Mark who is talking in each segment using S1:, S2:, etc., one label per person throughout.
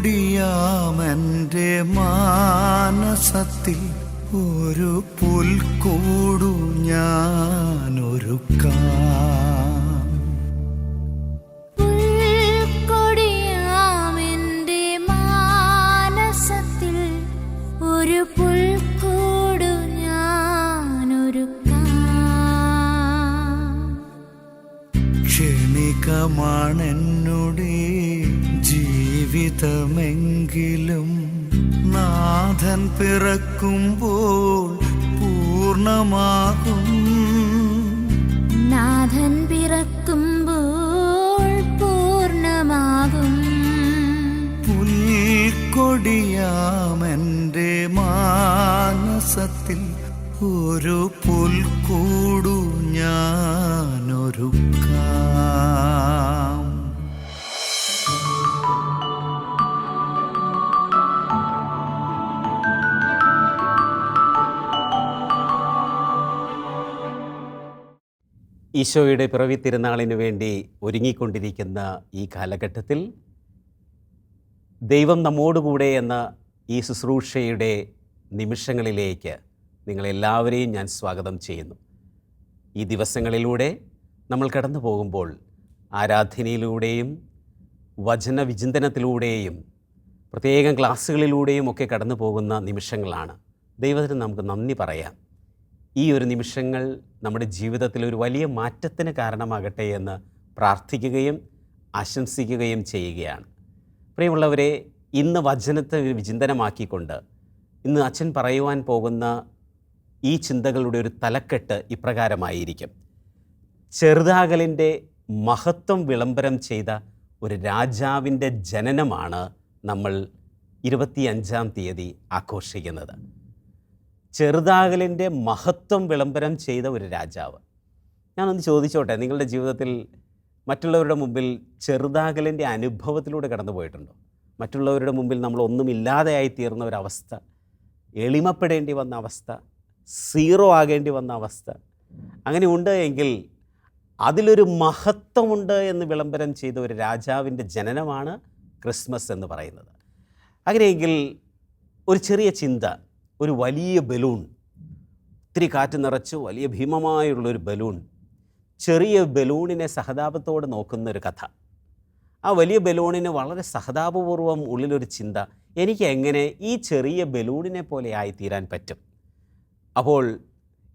S1: പുൽക്കൊടിയാമെൻ്റെ മാനസത്തിൽ ഒരു പുൽക്കൂടു ഞാനൊരുക്കാം.
S2: പുൽക്കൊടിയാമെൻ്റെ മാനസത്തിൽ ഒരു പുൽക്കൂടു ഞാനൊരുക്കാം.
S1: ക്ഷണികമാണെന്നുടെ ജീവിതമെങ്കിലും നാഥൻ പിറക്കുമ്പോൾ പൂർണ്ണമാകും.
S2: നാഥൻ പിറക്കുമ്പോൾ പൂർണ്ണമാകും.
S1: പുൽക്കൊടിയാമെൻ്റെ മാനസത്തിൽ ഒരു പുൽക്കൂടു ഞാനൊരുക്കാം.
S3: ഈശോയുടെ പിറവി തിരുനാളിന് വേണ്ടി ഒരുങ്ങിക്കൊണ്ടിരിക്കുന്ന ഈ കാലഘട്ടത്തിൽ ദൈവം നമ്മോടുകൂടെ എന്ന ഈ ശുശ്രൂഷയുടെ നിമിഷങ്ങളിലേക്ക് നിങ്ങളെല്ലാവരെയും ഞാൻ സ്വാഗതം ചെയ്യുന്നു. ഈ ദിവസങ്ങളിലൂടെ നമ്മൾ കടന്നു പോകുമ്പോൾ ആരാധനയിലൂടെയും വചനവിചിന്തനത്തിലൂടെയും പ്രത്യേകം ക്ലാസ്സുകളിലൂടെയും ഒക്കെ കടന്നു പോകുന്ന നിമിഷങ്ങളാണ്. ദൈവത്തിന് നമുക്ക് നന്ദി പറയാം. ഈ ഒരു നിമിഷങ്ങൾ നമ്മുടെ ജീവിതത്തിൽ ഒരു വലിയ മാറ്റത്തിന് കാരണമാകട്ടെ എന്ന് പ്രാർത്ഥിക്കുകയും ആശംസിക്കുകയും ചെയ്യുകയാണ്. പ്രിയമുള്ളവരെ, ഇന്ന് വചനത്തെ ഒരു വിചിന്തനമാക്കിക്കൊണ്ട് ഇന്ന് അച്ഛൻ പറയുവാൻ പോകുന്ന ഈ ചിന്തകളുടെ ഒരു തലക്കെട്ട് ഇപ്രകാരമായിരിക്കും: ചെറുതാകലിൻ്റെ മഹത്വം വിളംബരം ചെയ്ത ഒരു രാജാവിൻ്റെ ജനനമാണ് നമ്മൾ 25-ാം തീയതി ആഘോഷിക്കുന്നത്. ചെറുതാകലിൻ്റെ മഹത്വം വിളംബരം ചെയ്ത ഒരു രാജാവ്. ഞാനൊന്ന് ചോദിച്ചോട്ടെ, നിങ്ങളുടെ ജീവിതത്തിൽ മറ്റുള്ളവരുടെ മുമ്പിൽ ചെറുതാകലിൻ്റെ അനുഭവത്തിലൂടെ കടന്നു പോയിട്ടുണ്ടോ? മറ്റുള്ളവരുടെ മുമ്പിൽ നമ്മൾ ഒന്നുമില്ലാതെയായി തീർന്ന ഒരവസ്ഥ, എളിമപ്പെടേണ്ടി വന്ന അവസ്ഥ, സീറോ ആകേണ്ടി വന്ന അവസ്ഥ, അങ്ങനെ ഉണ്ട് എങ്കിൽ അതിലൊരു മഹത്വമുണ്ട് എന്ന് വിളംബരം ചെയ്ത ഒരു രാജാവിൻ്റെ ജനനമാണ് ക്രിസ്മസ് എന്ന് പറയുന്നത്. അങ്ങനെയെങ്കിൽ ഒരു ചെറിയ ചിന്ത, ഒരു വലിയ ബലൂൺ, ഒത്തിരി കാറ്റ് നിറച്ച് വലിയ ഭീമമായുള്ളൊരു ബലൂൺ, ചെറിയ ബലൂണിനെ സഹതാപത്തോടെ നോക്കുന്നൊരു കഥ. ആ വലിയ ബലൂണിന് വളരെ സഹതാപപൂർവ്വം ഉള്ളിലൊരു ചിന്ത, എനിക്ക് എങ്ങനെ ഈ ചെറിയ ബലൂണിനെ പോലെ ആയിത്തീരാൻ പറ്റും? അപ്പോൾ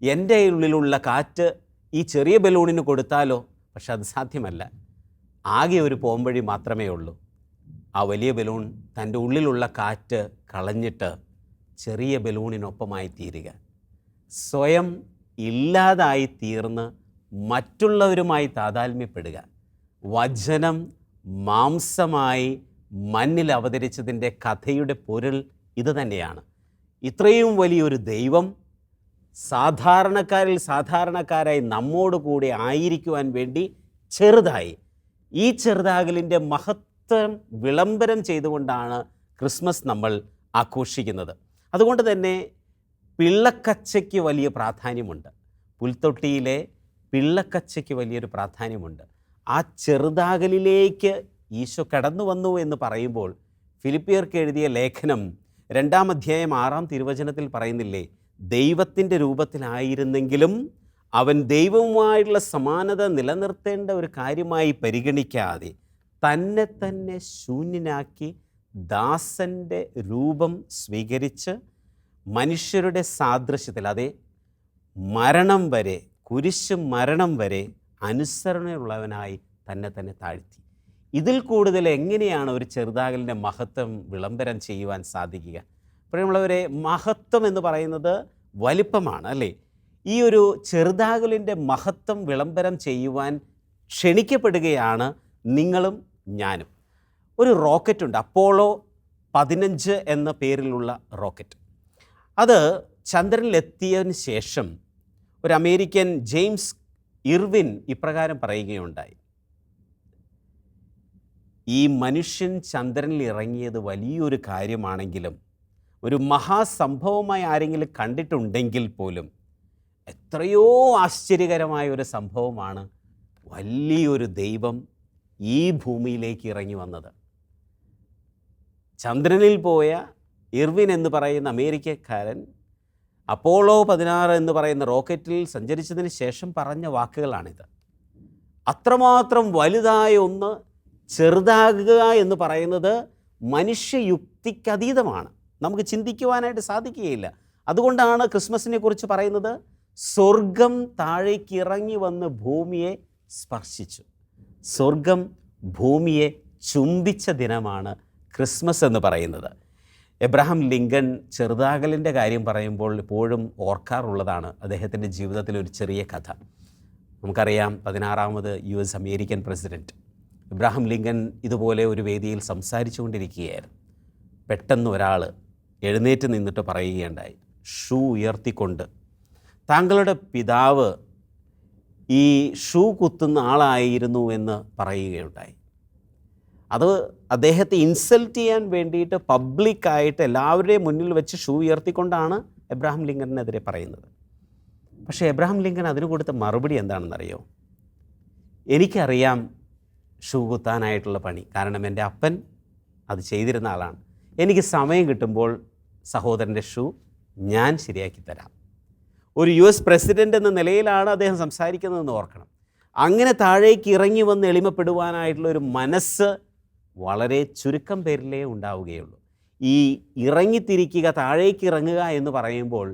S3: എൻ്റെ ഉള്ളിലുള്ള കാറ്റ് ഈ ചെറിയ ബലൂണിന് കൊടുത്താലോ? പക്ഷെ അത് സാധ്യമല്ല. ആകെ ഒരു പോംവഴി മാത്രമേ ഉള്ളൂ. ആ വലിയ ബലൂൺ തൻ്റെ ഉള്ളിലുള്ള കാറ്റ് കളഞ്ഞിട്ട് ചെറിയ ബലൂണിനൊപ്പമായി തീരുക, സ്വയം ഇല്ലാതായി തീർന്ന് മറ്റുള്ളവരുമായി താതാത്മ്യപ്പെടുക. വചനം മാംസമായി മണ്ണിൽ അവതരിച്ചതിൻ്റെ കഥയുടെ പൊരുൾ ഇത് തന്നെയാണ്. ഇത്രയും വലിയൊരു ദൈവം സാധാരണക്കാരിൽ സാധാരണക്കാരായി നമ്മോട് കൂടെ ആയിരിക്കുവാൻ വേണ്ടി ചെറുതായി, ഈ ചെറുതാകലിൻ്റെ മഹത്വം വിളംബരം ചെയ്തുകൊണ്ടാണ് ക്രിസ്മസ് നമ്മൾ ആഘോഷിക്കുന്നത്. അതുകൊണ്ട് തന്നെ പിള്ളക്കച്ചയ്ക്ക് വലിയ പ്രാധാന്യമുണ്ട്. പുൽത്തൊട്ടിയിലെ പിള്ളക്കച്ചയ്ക്ക് വലിയൊരു പ്രാധാന്യമുണ്ട്. ആ ചെറുതാകലിലേക്ക് ഈശോ കടന്നു വന്നു എന്ന് പറയുമ്പോൾ ഫിലിപ്പിയർക്ക് എഴുതിയ ലേഖനം 2-ാം അധ്യായം 6-ാം തിരുവചനത്തിൽ പറയുന്നില്ലേ, ദൈവത്തിൻ്റെ രൂപത്തിലായിരുന്നെങ്കിലും അവൻ ദൈവവുമായുള്ള സമാനത നിലനിർത്തേണ്ട ഒരു കാര്യമായി പരിഗണിക്കാതെ തന്നെ തന്നെ ശൂന്യനാക്കി ദാസൻ്റെ രൂപം സ്വീകരിച്ച് മനുഷ്യരുടെ സാദൃശ്യത്തിൽ, അതെ, മരണം വരെ, കുരിശ് മരണം വരെ അനുസരണയുള്ളവനായി തന്നെ തന്നെ താഴ്ത്തി. ഇതിൽ കൂടുതൽ എങ്ങനെയാണ് ഒരു ചെറുതാകലിൻ്റെ മഹത്വം വിളംബരം ചെയ്യുവാൻ സാധിക്കുക? പ്രിയമുള്ളവരെ, മഹത്വം എന്ന് പറയുന്നത് വലിപ്പമാണ്, അല്ലേ? ഈ ഒരു ചെറുതാകലിൻ്റെ മഹത്വം വിളംബരം ചെയ്യുവാൻ ക്ഷണിക്കപ്പെടുകയാണ് നിങ്ങളും ഞാനും. ഒരു റോക്കറ്റുണ്ട്, അപ്പോളോ 15 എന്ന പേരിലുള്ള റോക്കറ്റ്. അത് ചന്ദ്രനിലെത്തിയതിന് ശേഷം ഒരു അമേരിക്കൻ ജെയിംസ് ഇർവിൻ ഇപ്രകാരം പറയുകയുണ്ടായി: ഈ മനുഷ്യൻ ചന്ദ്രനിൽ ഇറങ്ങിയത് വലിയൊരു കാര്യമാണെങ്കിലും, ഒരു മഹാസംഭവമായി ആരെങ്കിലും കണ്ടിട്ടുണ്ടെങ്കിൽ പോലും എത്രയോ ആശ്ചര്യകരമായ ഒരു സംഭവമാണ് വലിയൊരു ദൈവം ഈ ഭൂമിയിലേക്ക് ഇറങ്ങി വന്നത്. ചന്ദ്രനിൽ പോയ ഇർവിൻ എന്ന് പറയുന്ന അമേരിക്കക്കാരൻ അപ്പോളോ 16 എന്ന് പറയുന്ന റോക്കറ്റിൽ സഞ്ചരിച്ചതിന് ശേഷം പറഞ്ഞ വാക്കുകളാണിത്. അത്രമാത്രം വലുതായ ഒന്ന് ചെറുതാകുക എന്ന് പറയുന്നത് മനുഷ്യയുക്തിക്കതീതമാണ്. നമുക്ക് ചിന്തിക്കുവാനായിട്ട് സാധിക്കുകയില്ല. അതുകൊണ്ടാണ് ക്രിസ്മസിനെ കുറിച്ച് പറയുന്നത് സ്വർഗം താഴേക്ക് ഇറങ്ങി വന്ന് ഭൂമിയെ സ്പർശിച്ചു. സ്വർഗം ഭൂമിയെ ചുംബിച്ച ദിനമാണ് ക്രിസ്മസ് എന്ന് പറയുന്നത്. എബ്രഹാം ലിങ്കൺ ചെറുതാകലിൻ്റെ കാര്യം പറയുമ്പോൾ എപ്പോഴും ഓർക്കാറുള്ളതാണ് അദ്ദേഹത്തിൻ്റെ ജീവിതത്തിലെ ഒരു ചെറിയ കഥ. നമുക്കറിയാം 16ാമത് US American president Abraham Lincoln ഇതുപോലെ ഒരു വേദിയിൽ സംസാരിച്ചു കൊണ്ടിരിക്കുകയായിരുന്നു. പെട്ടെന്ന് ഒരാൾ എഴുന്നേറ്റ് നിന്നിട്ട് പറയുകയുണ്ടായി, ഷൂ ഉയർത്തിക്കൊണ്ട് താങ്കളുടെ പിതാവ് ഈ ഷൂ കുത്തുന്ന ആളായിരുന്നു എന്ന് പറയുകയുണ്ടായി. അത് അദ്ദേഹത്തെ ഇൻസൾട്ട് ചെയ്യാൻ വേണ്ടിയിട്ട് പബ്ലിക്കായിട്ട് എല്ലാവരുടെയും മുന്നിൽ വെച്ച് ഷൂ ഉയർത്തിക്കൊണ്ടാണ് എബ്രഹാം ലിങ്കണിനെതിരെ പറയുന്നത്. പക്ഷേ എബ്രഹാം ലിങ്കൺ അതിന് കൊടുത്ത മറുപടി എന്താണെന്നറിയോ? എനിക്കറിയാം ഷൂ കുത്താനായിട്ടുള്ള പണി, കാരണം എൻ്റെ അപ്പൻ അത് ചെയ്തിരുന്ന ആളാണ്. എനിക്ക് സമയം കിട്ടുമ്പോൾ സഹോദരൻ്റെ ഷൂ ഞാൻ ശരിയാക്കി തരാം. ഒരു US പ്രസിഡൻ്റ് എന്ന നിലയിലാണ് അദ്ദേഹം സംസാരിക്കുന്നതെന്ന് ഓർക്കണം. അങ്ങനെ താഴേക്ക് ഇറങ്ങി വന്ന് എളിമപ്പെടുവാനായിട്ടുള്ള ഒരു മനസ്സ് വളരെ ചുരുക്കം പേരിലേ ഉണ്ടാവുകയുള്ളൂ. ഈ ഇറങ്ങിത്തിരിക്കുക, താഴേക്ക് ഇറങ്ങുക എന്ന് പറയുമ്പോൾ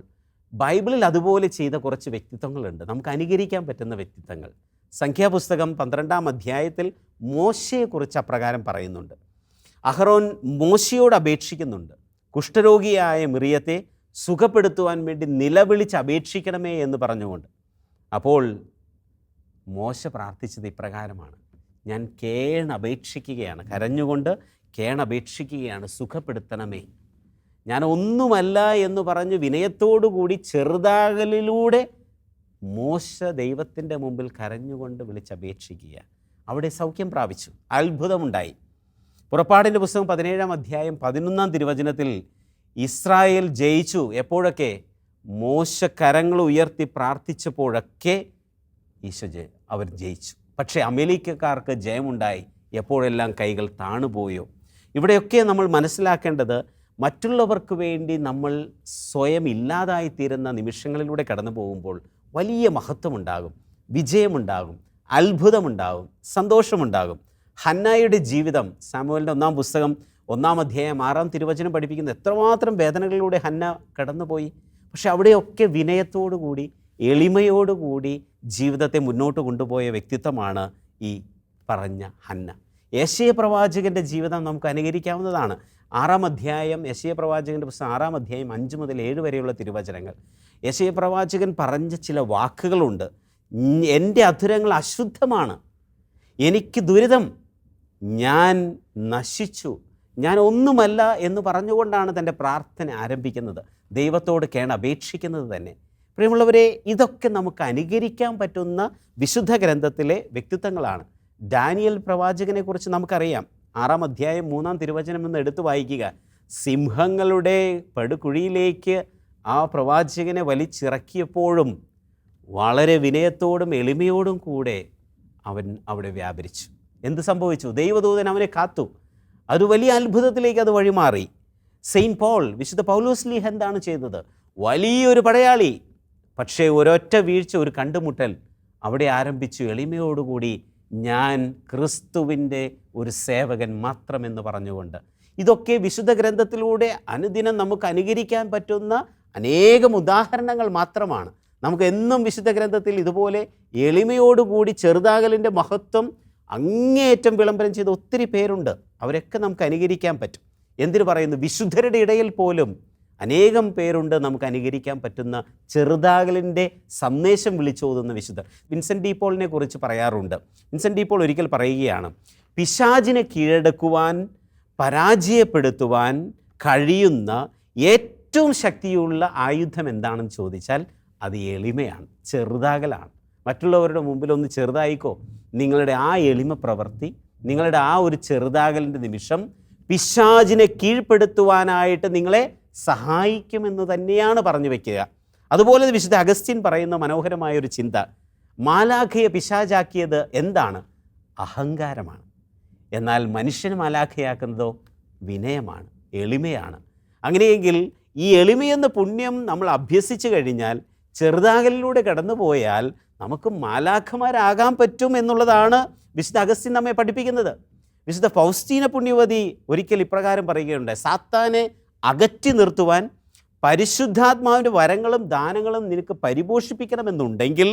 S3: ബൈബിളിൽ അതുപോലെ ചെയ്ത കുറച്ച് വ്യക്തിത്വങ്ങളുണ്ട്, നമുക്ക് അനുകരിക്കാൻ പറ്റുന്ന വ്യക്തിത്വങ്ങൾ. സംഖ്യാപുസ്തകം 12ാം അധ്യായത്തിൽ മോശയെക്കുറിച്ച് അപ്രകാരം പറയുന്നുണ്ട്. അഹറോൻ മോശയോട് അപേക്ഷിക്കുന്നുണ്ട്, കുഷ്ഠരോഗിയായ മിറിയത്തെ സുഖപ്പെടുത്തുവാൻ വേണ്ടി നിലവിളിച്ച് അപേക്ഷിക്കണമേ എന്ന് പറഞ്ഞുകൊണ്ട്. അപ്പോൾ മോശ പ്രാർത്ഥിച്ചത് ഇപ്രകാരമാണ്, ഞാൻ കേണപേക്ഷിക്കുകയാണ്, കരഞ്ഞുകൊണ്ട് കേണപേക്ഷിക്കുകയാണ്, സുഖപ്പെടുത്തണമേ. ഞാൻ ഒന്നുമല്ല എന്ന് പറഞ്ഞ് വിനയത്തോടുകൂടി ചെറുതാകലിലൂടെ മോശ ദൈവത്തിൻ്റെ മുമ്പിൽ കരഞ്ഞുകൊണ്ട് വിളിച്ചപേക്ഷിക്കുക. അവിടെ സൗഖ്യം പ്രാപിച്ചു, അത്ഭുതമുണ്ടായി. പുറപ്പാടിൻ്റെ പുസ്തകം 17ാം അധ്യായം 11ാം തിരുവചനത്തിൽ ഇസ്രായേൽ ജയിച്ചു. എപ്പോഴൊക്കെ? മോശ കരങ്ങൾ ഉയർത്തി പ്രാർത്ഥിച്ചപ്പോഴൊക്കെ അവർ ജയിച്ചു. പക്ഷേ അമേരിക്കക്കാർക്ക് ജയമുണ്ടായി എപ്പോഴെല്ലാം കൈകൾ താണുപോയോ? ഇവിടെയൊക്കെ നമ്മൾ മനസ്സിലാക്കേണ്ടത് മറ്റുള്ളവർക്ക് വേണ്ടി നമ്മൾ സ്വയം ഇല്ലാതായിത്തീരുന്ന നിമിഷങ്ങളിലൂടെ കടന്നു പോകുമ്പോൾ വലിയ മഹത്വമുണ്ടാകും, വിജയമുണ്ടാകും, അത്ഭുതമുണ്ടാകും, സന്തോഷമുണ്ടാകും. ഹന്നായുടെ ജീവിതം സാമുവേലിൻ്റെ 1ാം പുസ്തകം 1ാം അധ്യായം 6ാം തിരുവചനം പഠിപ്പിക്കുന്ന എത്രമാത്രം വേദനകളിലൂടെ ഹന്ന കടന്നുപോയി. പക്ഷെ അവിടെയൊക്കെ വിനയത്തോടുകൂടി എളിമയോടുകൂടി ജീവിതത്തെ മുന്നോട്ട് കൊണ്ടുപോയ വ്യക്തിത്വമാണ് ഈ പറഞ്ഞ ഹന്ന. യെശയ്യാ പ്രവാചകൻ്റെ ജീവിതം നമുക്ക് അനുകരിക്കാവുന്നതാണ്. 6ാം അധ്യായം യെശയ്യാ പ്രവാചകൻ്റെ പുസ്തകം 6ാം അധ്യായം 5 മുതൽ 7 വരെയുള്ള തിരുവചനങ്ങൾ. യെശയ്യാ പ്രവാചകൻ പറഞ്ഞ ചില വാക്കുകളുണ്ട്. എൻ്റെ അധരങ്ങൾ അശുദ്ധമാണ്, എനിക്ക് ദുരിതം, ഞാൻ നശിച്ചു, ഞാൻ ഒന്നുമല്ല എന്ന് പറഞ്ഞുകൊണ്ടാണ് തൻ്റെ പ്രാർത്ഥന ആരംഭിക്കുന്നത്, ദൈവത്തോട് കേണപേക്ഷിക്കുന്നത് തന്നെ. പ്രിയമുള്ളവരെ, ഇതൊക്കെ നമുക്ക് അനുകരിക്കാൻ പറ്റുന്ന വിശുദ്ധ ഗ്രന്ഥത്തിലെ വ്യക്തിത്വങ്ങളാണ്. ഡാനിയൽ പ്രവാചകനെക്കുറിച്ച് നമുക്കറിയാം. 6ാം അധ്യായം 3ാം തിരുവചനം എന്ന് എടുത്തു വായിക്കുക. സിംഹങ്ങളുടെ പടുകുഴിയിലേക്ക് ആ പ്രവാചകനെ വലിച്ചിറക്കിയപ്പോഴും വളരെ വിനയത്തോടും എളിമയോടും കൂടെ അവൻ അവിടെ വ്യാപരിച്ചു. എന്ത് സംഭവിച്ചു? ദൈവദൂതൻ അവനെ കാത്തു. അതൊരു വലിയ അത്ഭുതത്തിലേക്ക് അത് വഴിമാറി. സെയിൻറ്റ് പോൾ, വിശുദ്ധ പൗലോസ്ലീഹ എന്താണ് ചെയ്തത്? വലിയൊരു പടയാളി, പക്ഷേ ഒരൊറ്റ വീഴ്ച, ഒരു കണ്ടുമുട്ടൽ അവിടെ ആരംഭിച്ചു. എളിമയോടുകൂടി ഞാൻ ക്രിസ്തുവിൻ്റെ ഒരു സേവകൻ മാത്രമെന്ന് പറഞ്ഞുകൊണ്ട്. ഇതൊക്കെ വിശുദ്ധ ഗ്രന്ഥത്തിലൂടെ അനുദിനം നമുക്ക് അനുകരിക്കാൻ പറ്റുന്ന അനേകം ഉദാഹരണങ്ങൾ മാത്രമാണ്. നമുക്ക് എന്നും വിശുദ്ധ ഗ്രന്ഥത്തിൽ ഇതുപോലെ എളിമയോടുകൂടി ചെറുതാകലിൻ്റെ മഹത്വം അങ്ങേയറ്റം വിളംബരം ചെയ്ത ഒത്തിരി പേരുണ്ട്. അവരൊക്കെ നമുക്ക് അനുകരിക്കാൻ പറ്റും. എന്തിനു പറയുന്നു? വിശുദ്ധരുടെ ഇടയിൽ പോലും അനേകം പേരുണ്ട് നമുക്ക് അനുകരിക്കാൻ പറ്റുന്ന ചെറുതാകലിൻ്റെ സന്ദേശം വിളിച്ചോതുന്ന വിശുദ്ധർ. വിൻസെൻ്റ് ഡി പോളിനെ കുറിച്ച് പറയാറുണ്ട്. വിൻസെൻ്റ് ഡി പോൾ ഒരിക്കൽ പറയുകയാണ്, പിശാചിനെ കീഴടക്കുവാൻ, പരാജയപ്പെടുത്തുവാൻ കഴിയുന്ന ഏറ്റവും ശക്തിയുള്ള ആയുധം എന്താണെന്ന് ചോദിച്ചാൽ അത് എളിമയാണ്, ചെറുതാകലാണ്. മറ്റുള്ളവരുടെ മുമ്പിൽ ഒന്ന് ചെറുതായിക്കോ. നിങ്ങളുടെ ആ എളിമ പ്രവൃത്തി, നിങ്ങളുടെ ആ ഒരു ചെറുതാകലിൻ്റെ നിമിഷം പിശാചിനെ കീഴ്പ്പെടുത്തുവാനായിട്ട് നിങ്ങളെ സഹായിക്കുമെന്ന് തന്നെയാണ് പറഞ്ഞു വയ്ക്കുക. അതുപോലെ വിശുദ്ധ അഗസ്റ്റിൻ പറയുന്ന മനോഹരമായൊരു ചിന്ത, മാലാഖയെ പിശാചാക്കിയത് എന്താണ്? അഹങ്കാരമാണ്. എന്നാൽ മനുഷ്യന് മാലാഖയാക്കുന്നതോ വിനയമാണ്. എളിമയാണ്. അങ്ങനെയെങ്കിൽ ഈ എളിമയെന്ന പുണ്യം നമ്മൾ അഭ്യസിച്ചു കഴിഞ്ഞാൽ, ചെറുതാകലിലൂടെ കടന്നു പോയാൽ നമുക്ക് മാലാഖമാരാകാൻ പറ്റും എന്നുള്ളതാണ് വിശുദ്ധ അഗസ്തീൻ നമ്മെ പഠിപ്പിക്കുന്നത്. വിശുദ്ധ ഫൗസ്റ്റീന പുണ്യവതി ഒരിക്കൽ ഇപ്രകാരം പറയുകയുണ്ട്: സാത്താനെ അകറ്റി നിർത്തുവാൻ പരിശുദ്ധാത്മാവിൻ്റെ വരങ്ങളും ദാനങ്ങളും നിനക്ക് പരിപോഷിപ്പിക്കണമെന്നുണ്ടെങ്കിൽ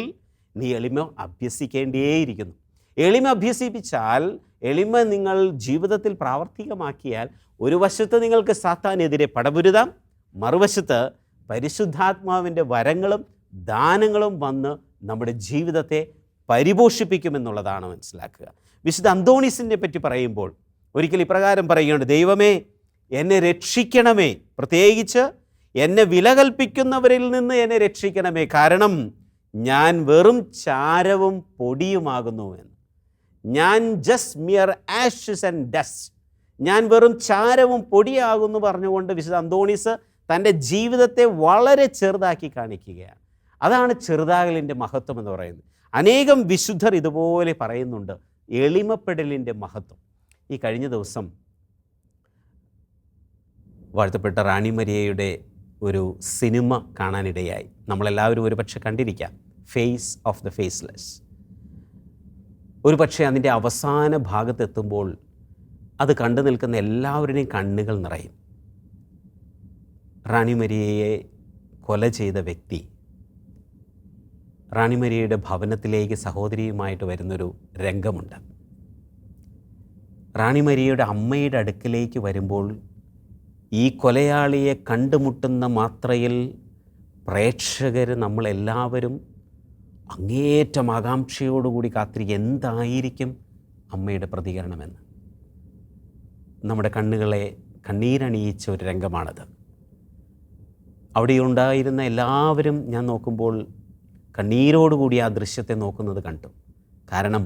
S3: നീ എളിമ അഭ്യസിക്കേണ്ടിയിരിക്കുന്നു. എളിമ അഭ്യസിപ്പിച്ചാൽ, എളിമ നിങ്ങൾ ജീവിതത്തിൽ പ്രാവർത്തികമാക്കിയാൽ, ഒരു വശത്ത് നിങ്ങൾക്ക് സാത്താനെതിരെ പടപുരുതാം, മറുവശത്ത് പരിശുദ്ധാത്മാവിൻ്റെ വരങ്ങളും ദാനങ്ങളും വന്ന് നമ്മുടെ ജീവിതത്തെ പരിപോഷിപ്പിക്കുമെന്നുള്ളതാണ് മനസ്സിലാക്കുക. വിശുദ്ധ അന്തോണീസിനെ പറ്റി പറയുമ്പോൾ ഒരിക്കൽ ഇപ്രകാരം പറയുകയുണ്ട്: ദൈവമേ, എന്നെ രക്ഷിക്കണമേ, പ്രത്യേകിച്ച് എന്നെ വില കൽപ്പിക്കുന്നവരിൽ നിന്ന് എന്നെ രക്ഷിക്കണമേ, കാരണം ഞാൻ വെറും ചാരവും പൊടിയുമാകുന്നു എന്ന്. ഞാൻ just mere Ashes and dust, ഞാൻ വെറും ചാരവും പൊടിയാകുന്നു പറഞ്ഞുകൊണ്ട് വിശുദ്ധ അന്തോണീസ് തൻ്റെ ജീവിതത്തെ വളരെ ചെറുതാക്കി കാണിക്കുകയാണ്. അതാണ് ചെറുതാകലിൻ്റെ മഹത്വം എന്ന് പറയുന്നത്. അനേകം വിശുദ്ധർ ഇതുപോലെ പറയുന്നുണ്ട് എളിമപ്പെടലിൻ്റെ മഹത്വം. ഈ കഴിഞ്ഞ ദിവസം വാഴ്ത്തപ്പെട്ട റാണി മരിയയുടെ ഒരു സിനിമ കാണാനിടയായി. നമ്മളെല്ലാവരും ഒരുപക്ഷെ കണ്ടിരിക്കാം, ഫേസ് ഓഫ് ദ ഫേസ്ലെസ്. ഒരു പക്ഷേ അതിൻ്റെ അവസാന ഭാഗത്തെത്തുമ്പോൾ അത് കണ്ടു നിൽക്കുന്ന എല്ലാവരുടെയും കണ്ണുകൾ നിറയും. റാണി മരിയയെ കൊല ചെയ്ത വ്യക്തി റാണി മരിയയുടെ ഭവനത്തിലേക്ക് സഹോദരിയുമായിട്ട് വരുന്നൊരു രംഗമുണ്ട്. റാണി മരിയയുടെ അമ്മയുടെ അടുക്കിലേക്ക് വരുമ്പോൾ ഈ കൊലയാളിയെ കണ്ടുമുട്ടുന്ന മാത്രയിൽ പ്രേക്ഷകർ, നമ്മളെല്ലാവരും അങ്ങേയറ്റം ആകാംക്ഷയോടുകൂടി കാത്തിരിക്കുക, എന്തായിരിക്കും അമ്മയുടെ പ്രതികരണമെന്ന്. നമ്മുടെ കണ്ണുകളെ കണ്ണീരണിയിച്ച ഒരു രംഗമാണത്. അവിടെ ഉണ്ടായിരുന്ന എല്ലാവരും ഞാൻ നോക്കുമ്പോൾ കണ്ണീരോടുകൂടി ആ ദൃശ്യത്തെ നോക്കുന്നത് കണ്ടു. കാരണം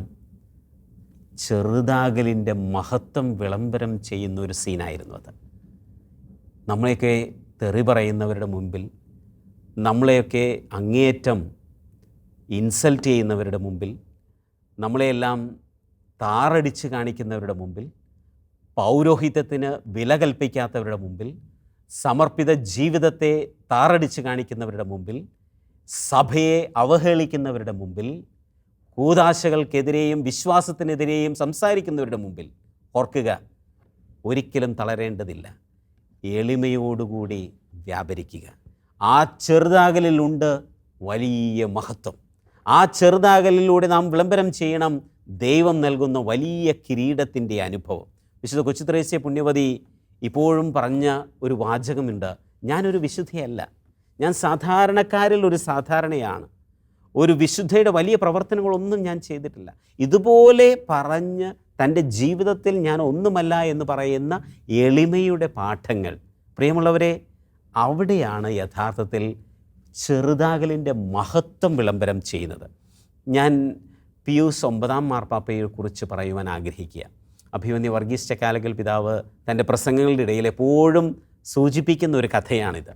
S3: ചെറുതാകലിൻ്റെ മഹത്വം വിളംബരം ചെയ്യുന്ന ഒരു സീനായിരുന്നു അത്. നമ്മളെയൊക്കെ തെറി പറയുന്നവരുടെ മുമ്പിൽ, നമ്മളെയൊക്കെ അങ്ങേയറ്റം ഇൻസൾട്ട് ചെയ്യുന്നവരുടെ മുമ്പിൽ, നമ്മളെയെല്ലാം താറടിച്ച് കാണിക്കുന്നവരുടെ മുമ്പിൽ, പൗരോഹിത്യത്തിന് വില കൽപ്പിക്കാത്തവരുടെ മുമ്പിൽ, സമർപ്പിത ജീവിതത്തെ താറടിച്ച് കാണിക്കുന്നവരുടെ മുമ്പിൽ, സഭയെ അവഹേളിക്കുന്നവരുടെ മുമ്പിൽ, കൂദാശകൾക്കെതിരെയും വിശ്വാസത്തിനെതിരെയും സംസാരിക്കുന്നവരുടെ മുമ്പിൽ ഓർക്കുക, ഒരിക്കലും തളരേണ്ടതില്ല. എളിമയോടുകൂടി വ്യാപരിക്കുക. ആ ചെറുതാകലിലുണ്ട് വലിയ മഹത്വം. ആ ചെറുതാകലിലൂടെ നാം വിളംബരം ചെയ്യണം ദൈവം നൽകുന്ന വലിയ കിരീടത്തിൻ്റെ അനുഭവം. വിശുദ്ധ കൊച്ചുത്രേസ്യ പുണ്യവതി ഇപ്പോഴും പറഞ്ഞ ഒരു വാചകമുണ്ട്: ഞാനൊരു വിശുദ്ധയല്ല, ഞാൻ സാധാരണക്കാരിൽ ഒരു സാധാരണയാണ്, ഒരു വിശുദ്ധയുടെ വലിയ പ്രവർത്തനങ്ങളൊന്നും ഞാൻ ചെയ്തിട്ടില്ല. ഇതുപോലെ പറഞ്ഞ് തൻ്റെ ജീവിതത്തിൽ ഞാൻ ഒന്നുമല്ല എന്ന് പറയുന്ന എളിമയുടെ പാഠങ്ങൾ, പ്രിയമുള്ളവരെ, അവിടെയാണ് യഥാർത്ഥത്തിൽ ചെറുതാകലിൻ്റെ മഹത്വം വിളംബരം ചെയ്യുന്നത്. ഞാൻ പിയൂസ് 9 മാർപ്പാപ്പയെക്കുറിച്ച് പറയുവാൻ ആഗ്രഹിക്കുക. അഭിമന്യ വർഗീസ് ചക്കാലക്കൽ പിതാവ് തൻ്റെ പ്രസംഗങ്ങളുടെ ഇടയിൽ എപ്പോഴും സൂചിപ്പിക്കുന്ന ഒരു കഥയാണിത്.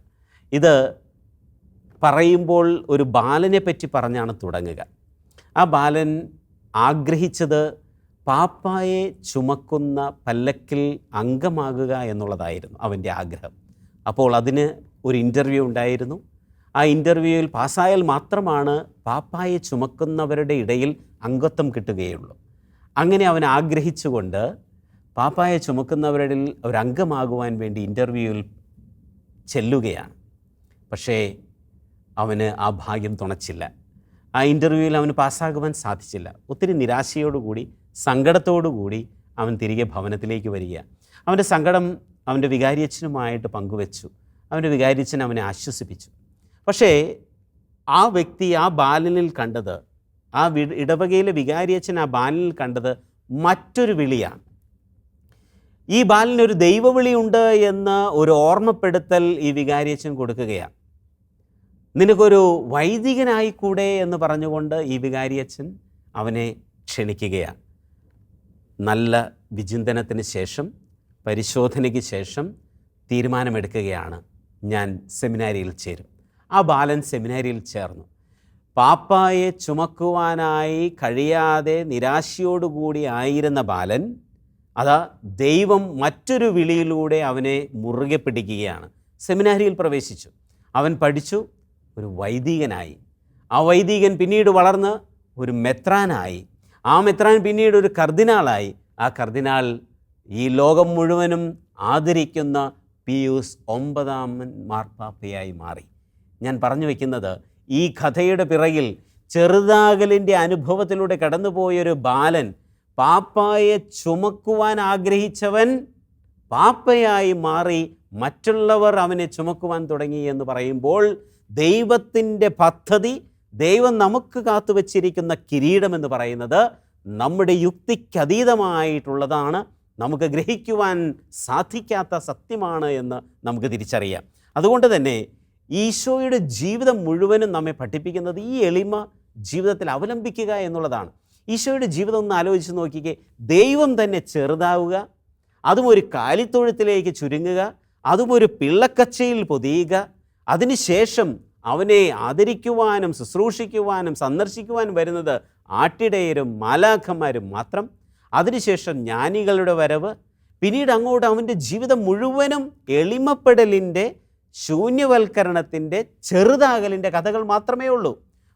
S3: ഇത് പറയുമ്പോൾ ഒരു ബാലനെ പറ്റി പറഞ്ഞാണ് തുടങ്ങുക. ആ ബാലൻ ആഗ്രഹിച്ചത് പാപ്പായെ ചുമക്കുന്ന പല്ലക്കിൽ അംഗമാകുക എന്നുള്ളതായിരുന്നു അവൻ്റെ ആഗ്രഹം. അപ്പോൾ അതിന് ഒരു ഇൻ്റർവ്യൂ ഉണ്ടായിരുന്നു. ആ ഇൻ്റർവ്യൂവിൽ പാസ്സായാൽ മാത്രമാണ് പാപ്പായെ ചുമക്കുന്നവരുടെ ഇടയിൽ അംഗത്വം കിട്ടുകയുള്ളൂ. അങ്ങനെ അവൻ ആഗ്രഹിച്ചുകൊണ്ട് പാപ്പായെ ചുമക്കുന്നവരുടെ ഒരംഗമാകുവാൻ വേണ്ടി ഇൻ്റർവ്യൂവിൽ ചെല്ലുകയാണ്. പക്ഷേ അവന് ആ ഭാഗ്യം തുണച്ചില്ല. ആ ഇൻ്റർവ്യൂവിൽ അവന് പാസ്സാകുവാൻ സാധിച്ചില്ല. ഒത്തിരി നിരാശയോടുകൂടി, സങ്കടത്തോടുകൂടി അവൻ തിരികെ ഭവനത്തിലേക്ക് വരിക. അവൻ്റെ സങ്കടം അവൻ്റെ വികാരിയച്ഛനുമായിട്ട് പങ്കുവെച്ചു. അവൻ്റെ വികാരിയച്ഛൻ അവനെ ആശ്വസിപ്പിച്ചു. പക്ഷേ ആ വ്യക്തി ആ ബാലനിൽ കണ്ടത്, ആ ഇടവകയിലെ വികാരിയച്ഛൻ ആ ബാലനിൽ കണ്ടത് മറ്റൊരു വിളിയാണ്. ഈ ബാലനൊരു ദൈവവിളിയുണ്ട് എന്ന ഒരു ഓർമ്മപ്പെടുത്തൽ ഈ വികാരിയച്ഛൻ കൊടുക്കുകയാണ്. നിനക്കൊരു വൈദികനായിക്കൂടെ എന്ന് പറഞ്ഞുകൊണ്ട് ഈ വികാരിയച്ഛൻ അവനെ ക്ഷണിക്കുകയാണ്. നല്ല വിചിന്തനത്തിന് ശേഷം, പരിശോധനയ്ക്ക് ശേഷം തീരുമാനമെടുക്കുകയാണ്, ഞാൻ സെമിനാരിയിൽ ചേരും. ആ ബാലൻ സെമിനാരിയിൽ ചേർന്നു. പാപ്പായെ ചുമക്കുവാനായി കഴിയാതെ നിരാശയോടുകൂടി ആയിരുന്ന ബാലൻ അതാ ദൈവം മറ്റൊരു വിളിയിലൂടെ അവനെ മുറുകെ പിടിക്കുകയാണ്. സെമിനാരിയിൽ പ്രവേശിച്ചു, അവൻ പഠിച്ചു, ഒരു വൈദികനായി. ആ വൈദികൻ പിന്നീട് വളർന്ന് ഒരു മെത്രാനായി. ആ മെത്രാൻ പിന്നീട് ഒരു കർദിനാളായി. ആ കർദിനാൾ ഈ ലോകം മുഴുവനും ആദരിക്കുന്ന പിയൂസ് 9 മാർപ്പാപ്പയായി മാറി. ഞാൻ പറഞ്ഞു വയ്ക്കുന്നത്, ഈ കഥയുടെ പിറകിൽ ചെറുതാകലിൻ്റെ അനുഭവത്തിലൂടെ കടന്നുപോയൊരു ബാലൻ, പാപ്പായെ ചുമക്കുവാൻ ആഗ്രഹിച്ചവൻ പാപ്പയായി മാറി, മറ്റുള്ളവർ അവനെ ചുമക്കുവാൻ തുടങ്ങി എന്ന് പറയുമ്പോൾ ദൈവത്തിൻ്റെ പദ്ധതി, ദൈവം നമുക്ക് കാത്തുവച്ചിരിക്കുന്ന കിരീടമെന്ന് പറയുന്നത് നമ്മുടെ യുക്തിക്കതീതമായിട്ടുള്ളതാണ്, നമുക്ക് ഗ്രഹിക്കുവാൻ സാധിക്കാത്ത സത്യമാണ് എന്ന് നമുക്ക് തിരിച്ചറിയാം. അതുകൊണ്ട് തന്നെ ഈശോയുടെ ജീവിതം മുഴുവനും നമ്മെ പഠിപ്പിക്കുന്നത് ഈ എളിമ ജീവിതത്തിൽ അവലംബിക്കുക എന്നുള്ളതാണ്. ഈശോയുടെ ജീവിതം ഒന്ന് ആലോചിച്ച് നോക്കിക്കേ. ദൈവം തന്നെ ചെറുതാവുക, അതും ഒരു കാലിത്തൊഴുത്തിലേക്ക് ചുരുങ്ങുക, അതും ഒരു പിള്ളക്കച്ചയിൽ പൊതിയുക, അതിനുശേഷം അവനെ ആദരിക്കുവാനും ശുശ്രൂഷിക്കുവാനും സന്ദർശിക്കുവാനും വരുന്നത് ആട്ടിടയരും മാലാഖമാരും മാത്രം. അതിനുശേഷം ജ്ഞാനികളുടെ വരവ്, പിന്നീട് അങ്ങോട്ട് അവൻ്റെ ജീവിതം മുഴുവനും എളിമപ്പെടലിൻ്റെ, ശൂന്യവൽക്കരണത്തിൻ്റെ, ചെറുതാകലിൻ്റെ കഥകൾ മാത്രമേ ഉള്ളൂ.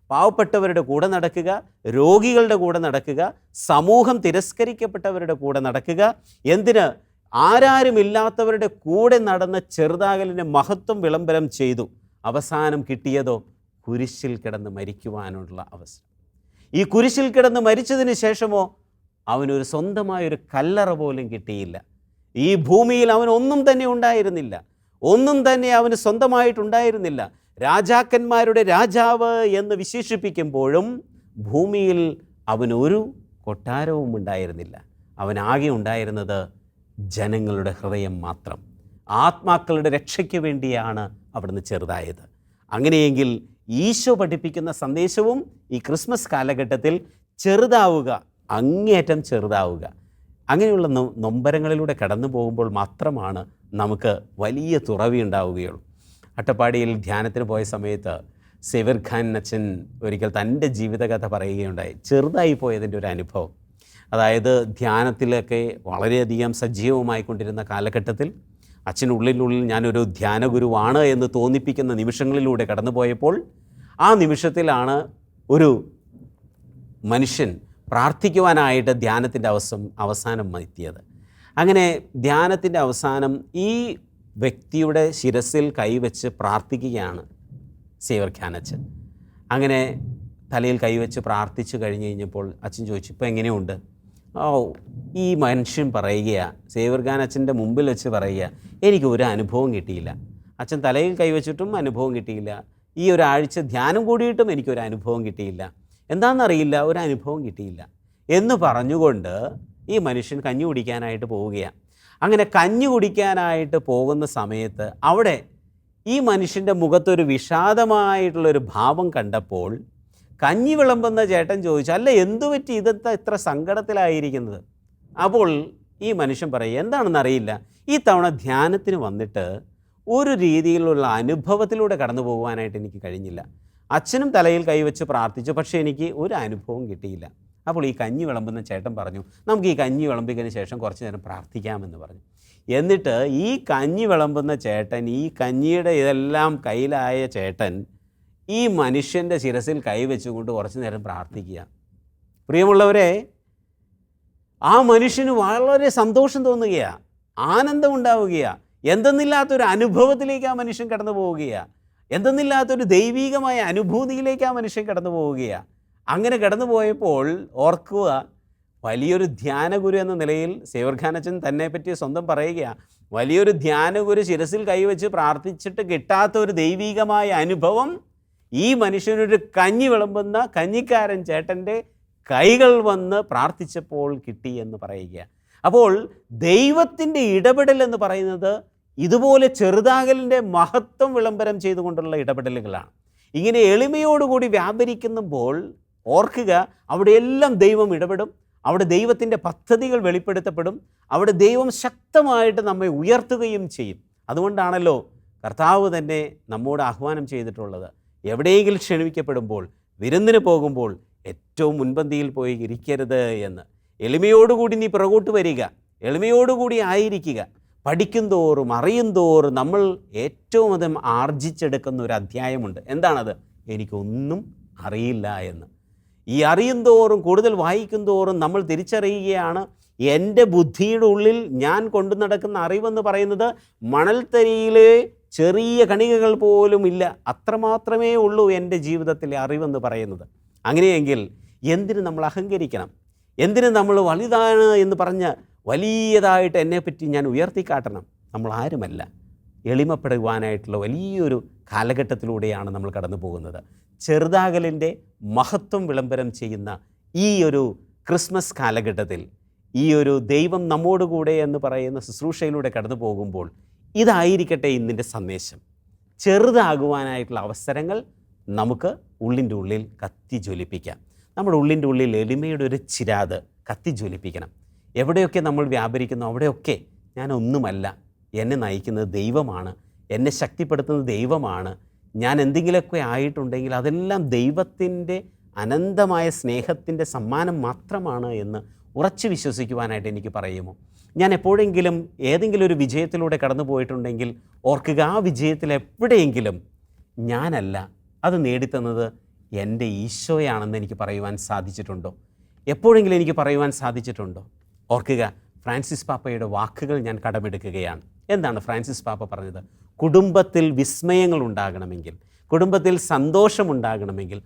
S3: പാവപ്പെട്ടവരുടെ കൂടെ നടക്കുക, രോഗികളുടെ കൂടെ നടക്കുക, സമൂഹം തിരസ്കരിക്കപ്പെട്ടവരുടെ കൂടെ നടക്കുക, എന്തിന് ആരാരുമില്ലാത്തവരുടെ കൂടെ നടന്ന് ചെറുതാകലിൻ്റെ മഹത്വം വിളംബരം ചെയ്തു. അവസാനം കിട്ടിയതോ കുരിശിൽ കിടന്ന് മരിക്കുവാനുള്ള അവസരം. ഈ കുരിശിൽ കിടന്ന് മരിച്ചതിന് ശേഷമോ അവനൊരു സ്വന്തമായൊരു കല്ലറ പോലും കിട്ടിയില്ല. ഈ ഭൂമിയിൽ അവനൊന്നും തന്നെ ഉണ്ടായിരുന്നില്ല, ഒന്നും തന്നെ അവന് സ്വന്തമായിട്ടുണ്ടായിരുന്നില്ല. രാജാക്കന്മാരുടെ രാജാവ് എന്ന് വിശേഷിപ്പിക്കുമ്പോഴും ഭൂമിയിൽ അവനൊരു കൊട്ടാരവും ഉണ്ടായിരുന്നില്ല. അവനാകെ ഉണ്ടായിരുന്നത് ജനങ്ങളുടെ ഹൃദയം മാത്രം. ആത്മാക്കളുടെ രക്ഷയ്ക്ക് വേണ്ടിയാണ് അവിടുന്ന് ചെറുതായത്. അങ്ങനെയെങ്കിൽ ഈശോ പഠിപ്പിക്കുന്ന സന്ദേശവും ഈ ക്രിസ്മസ് കാലഘട്ടത്തിൽ ചെറുതാവുക, അങ്ങേയറ്റം ചെറുതാവുക. അങ്ങനെയുള്ള നൊമ്പരങ്ങളിലൂടെ കടന്നു പോകുമ്പോൾ മാത്രമാണ് നമുക്ക് വലിയ തുറവി ഉണ്ടാവുകയുള്ളൂ. അട്ടപ്പാടിയിൽ ധ്യാനത്തിന് പോയ സമയത്ത് സേവ്യർ ഖാൻ അച്ഛൻ ഒരിക്കൽ തൻ്റെ ജീവിതകഥ പറയുകയുണ്ടായി. ചെറുതായി പോയതിൻ്റെ ഒരു അനുഭവം. അതായത് ധ്യാനത്തിലൊക്കെ വളരെയധികം സജീവമായിക്കൊണ്ടിരുന്ന കാലഘട്ടത്തിൽ അച്ഛനുള്ളിനുള്ളിൽ ഞാനൊരു ധ്യാനഗുരുവാണ് എന്ന് തോന്നിപ്പിക്കുന്ന നിമിഷങ്ങളിലൂടെ കടന്നുപോയപ്പോൾ ആ നിമിഷത്തിലാണ് ഒരു മനുഷ്യൻ പ്രാർത്ഥിക്കുവാനായിട്ട് ധ്യാനത്തിൻ്റെ അവസാനം എത്തിയത്. അങ്ങനെ ധ്യാനത്തിൻ്റെ അവസാനം ഈ വ്യക്തിയുടെ ശിരസിൽ കൈവച്ച് പ്രാർത്ഥിക്കുകയാണ് സേവ്യർ ഖാൻ അച്ഛൻ. അങ്ങനെ തലയിൽ കൈവച്ച് പ്രാർത്ഥിച്ചു കഴിഞ്ഞ് കഴിഞ്ഞപ്പോൾ അച്ഛൻ ചോദിച്ചു, ഇപ്പോൾ എങ്ങനെയുണ്ട്? ഈ മനുഷ്യൻ പറയുകയാണ്, സേവ്യർ ഖാൻ അച്ഛൻ്റെ മുമ്പിൽ വെച്ച് പറയുക, എനിക്ക് ഒരു അനുഭവം കിട്ടിയില്ല. അച്ഛൻ തലയിൽ കൈവച്ചിട്ടും അനുഭവം കിട്ടിയില്ല. ഈ ഒരാഴ്ച ധ്യാനം കൂടിയിട്ടും എനിക്കൊരു അനുഭവം കിട്ടിയില്ല. എന്താണെന്നറിയില്ല, ഒരു അനുഭവം കിട്ടിയില്ല എന്ന് പറഞ്ഞുകൊണ്ട് ഈ മനുഷ്യൻ കഞ്ഞി കുടിക്കാനായിട്ട് പോവുകയാണ്. അങ്ങനെ കഞ്ഞി കുടിക്കാനായിട്ട് പോകുന്ന സമയത്ത് അവിടെ ഈ മനുഷ്യൻ്റെ മുഖത്തൊരു വിഷാദമായിട്ടുള്ളൊരു ഭാവം കണ്ടപ്പോൾ കഞ്ഞി വിളമ്പുന്ന ചേട്ടൻ ചോദിച്ചു, അല്ല എന്തു പറ്റി ഇതെന്താ ഇത്ര സങ്കടത്തിലായിരിക്കുന്നത്? അപ്പോൾ ഈ മനുഷ്യൻ പറയും, എന്താണെന്നറിയില്ല, ഈ തവണ ധ്യാനത്തിന് വന്നിട്ട് ഒരു രീതിയിലുള്ള അനുഭവത്തിലൂടെ കടന്നു പോകുവാനായിട്ട് എനിക്ക് കഴിഞ്ഞില്ല. അച്ഛനും തലയിൽ കൈവച്ച് പ്രാർത്ഥിച്ചു, പക്ഷേ എനിക്ക് ഒരു അനുഭവം കിട്ടിയില്ല. അപ്പോൾ ഈ കഞ്ഞി വിളമ്പുന്ന ചേട്ടൻ പറഞ്ഞു, നമുക്ക് ഈ കഞ്ഞി വിളമ്പിയതിന് ശേഷം കുറച്ച് നേരം പ്രാർത്ഥിക്കാമെന്ന് പറഞ്ഞു. എന്നിട്ട് ഈ കഞ്ഞി വിളമ്പുന്ന ചേട്ടൻ, ഈ കഞ്ഞിയുടെ ഇതെല്ലാം കയ്യിലായ ചേട്ടൻ ഈ മനുഷ്യൻ്റെ ശിരസിൽ കൈവച്ചുകൊണ്ട് കുറച്ച് നേരം പ്രാർത്ഥിക്കുക. പ്രിയമുള്ളവരെ, ആ മനുഷ്യന് വളരെ സന്തോഷം തോന്നുകയാണ്, ആനന്ദം ഉണ്ടാവുകയാണ്. എന്തെന്നില്ലാത്തൊരു അനുഭവത്തിലേക്ക് ആ മനുഷ്യൻ കടന്നു പോവുകയാണ്, എന്തെന്നില്ലാത്തൊരു ദൈവികമായ അനുഭൂതിയിലേക്ക് ആ മനുഷ്യൻ കടന്നു പോവുകയാണ്. അങ്ങനെ കടന്നു പോയപ്പോൾ ഓർക്കുക, വലിയൊരു ധ്യാനഗുരു എന്ന നിലയിൽ സേവ്യർ ഖാൻ അച്ഛൻ തന്നെ പറ്റി സ്വന്തം പറയുകയാണ്, വലിയൊരു ധ്യാനഗുരു ശിരസിൽ കൈവച്ച് പ്രാർത്ഥിച്ചിട്ട് കിട്ടാത്ത ഒരു ദൈവികമായ അനുഭവം ഈ മനുഷ്യനൊരു കഞ്ഞി വിളമ്പുന്ന കഞ്ഞിക്കാരൻ ചേട്ടൻ്റെ കൈകൾ വന്ന് പ്രാർത്ഥിച്ചപ്പോൾ കിട്ടി എന്ന് പറയുക. അപ്പോൾ ദൈവത്തിൻ്റെ ഇടപെടൽ എന്ന് പറയുന്നത് ഇതുപോലെ ചെറുതാകലിൻ്റെ മഹത്വം വിളംബരം ചെയ്തുകൊണ്ടുള്ള ഇടപെടലുകളാണ്. ഇങ്ങനെ എളിമയോടുകൂടി വ്യാപരിക്കുമ്പോൾ ഓർക്കുക, അവിടെയെല്ലാം ദൈവം ഇടപെടും, അവിടെ ദൈവത്തിൻ്റെ പദ്ധതികൾ വെളിപ്പെടുത്തപ്പെടും, അവിടെ ദൈവം ശക്തമായിട്ട് നമ്മെ ഉയർത്തുകയും ചെയ്യും. അതുകൊണ്ടാണല്ലോ കർത്താവ് തന്നെ നമ്മോട് ആഹ്വാനം ചെയ്തിട്ടുള്ളത്, എവിടെയെങ്കിലും ക്ഷണിക്കപ്പെടുമ്പോൾ, വിരുന്നിന് പോകുമ്പോൾ ഏറ്റവും മുൻപന്തിയിൽ പോയി ഇരിക്കരുത് എന്ന്. എളിമയോടുകൂടി നീ പുറകോട്ട് വരിക, എളിമയോടുകൂടി ആയിരിക്കുക. പഠിക്കും തോറും അറിയും തോറും നമ്മൾ ഏറ്റവും അധികം ആർജിച്ചെടുക്കുന്ന ഒരു അധ്യായമുണ്ട്. എന്താണത്? എനിക്കൊന്നും അറിയില്ല എന്ന്. ഈ അറിയും തോറും, കൂടുതൽ വായിക്കും തോറും നമ്മൾ തിരിച്ചറിയുകയാണ്, എൻ്റെ ബുദ്ധിയുടെ ഉള്ളിൽ ഞാൻ കൊണ്ടു നടക്കുന്ന അറിവെന്ന് പറയുന്നത് മണൽത്തരിയിലെ ചെറിയ കണികകൾ പോലും ഇല്ല. അത്രമാത്രമേ ഉള്ളൂ എൻ്റെ ജീവിതത്തിലെ അറിവെന്ന് പറയുന്നത്. അങ്ങനെയെങ്കിൽ എന്തിന് നമ്മൾ അഹങ്കരിക്കണം? എന്തിന് നമ്മൾ വലുതാണ് എന്ന് പറഞ്ഞ് വലിയതായിട്ട് എന്നെപ്പറ്റി ഞാൻ ഉയർത്തിക്കാട്ടണം? നമ്മൾ ആരുമല്ല. എളിമപ്പെടുവാനായിട്ടുള്ള വലിയൊരു കാലഘട്ടത്തിലൂടെയാണ് നമ്മൾ കടന്നു പോകുന്നത്. ചെറുതാകലിൻ്റെ മഹത്വം വിളംബരം ചെയ്യുന്ന ഈ ഒരു ക്രിസ്മസ് കാലഘട്ടത്തിൽ, ഈ ഒരു ദൈവം നമ്മോടുകൂടെ എന്ന് പറയുന്ന ശുശ്രൂഷയിലൂടെ കടന്നു പോകുമ്പോൾ ഇതായിരിക്കട്ടെ ഇന്നിൻ്റെ സന്ദേശം. ചെറുതാകുവാനായിട്ടുള്ള അവസരങ്ങൾ നമുക്ക് ഉള്ളിൻ്റെ ഉള്ളിൽ കത്തി ജ്വലിപ്പിക്കാം. നമ്മുടെ ഉള്ളിൻ്റെ ഉള്ളിൽ എളിമയുടെ ഒരു ചിരാത് കത്തി ജ്വലിപ്പിക്കണം. എവിടെയൊക്കെ നമ്മൾ വ്യാപരിക്കുന്നു അവിടെയൊക്കെ ഞാനൊന്നുമല്ല, എന്നെ നയിക്കുന്നത് ദൈവമാണ്, എന്നെ ശക്തിപ്പെടുത്തുന്നത് ദൈവമാണ്, ഞാൻ എന്തെങ്കിലുമൊക്കെ ആയിട്ടുണ്ടെങ്കിൽ അതെല്ലാം ദൈവത്തിൻ്റെ അനന്തമായ സ്നേഹത്തിൻ്റെ സമ്മാനം മാത്രമാണ് എന്ന് ഉറച്ചു വിശ്വസിക്കുവാനായിട്ട് എനിക്ക് പറയുമോ? ഞാൻ എപ്പോഴെങ്കിലും ഏതെങ്കിലും ഒരു വിജയത്തിലൂടെ കടന്നു പോയിട്ടുണ്ടെങ്കിൽ ഓർക്കുക, ആ വിജയത്തിൽ എവിടെയെങ്കിലും ഞാനല്ല, അത് നേടിത്തന്നത് എൻ്റെ ഈശോയാണെന്ന് എനിക്ക് പറയുവാൻ സാധിച്ചിട്ടുണ്ടോ? എപ്പോഴെങ്കിലും എനിക്ക് പറയുവാൻ സാധിച്ചിട്ടുണ്ടോ? ഓർക്കുക, ഫ്രാൻസിസ് പാപ്പയുടെ വാക്കുകൾ ഞാൻ കടമെടുക്കുകയാണ്. എന്താണ് ഫ്രാൻസിസ് പാപ്പ പറഞ്ഞത്? കുടുംബത്തിൽ വിസ്മയങ്ങൾ ഉണ്ടാകണമെങ്കിൽ, കുടുംബത്തിൽ സന്തോഷമുണ്ടാകണമെങ്കിൽ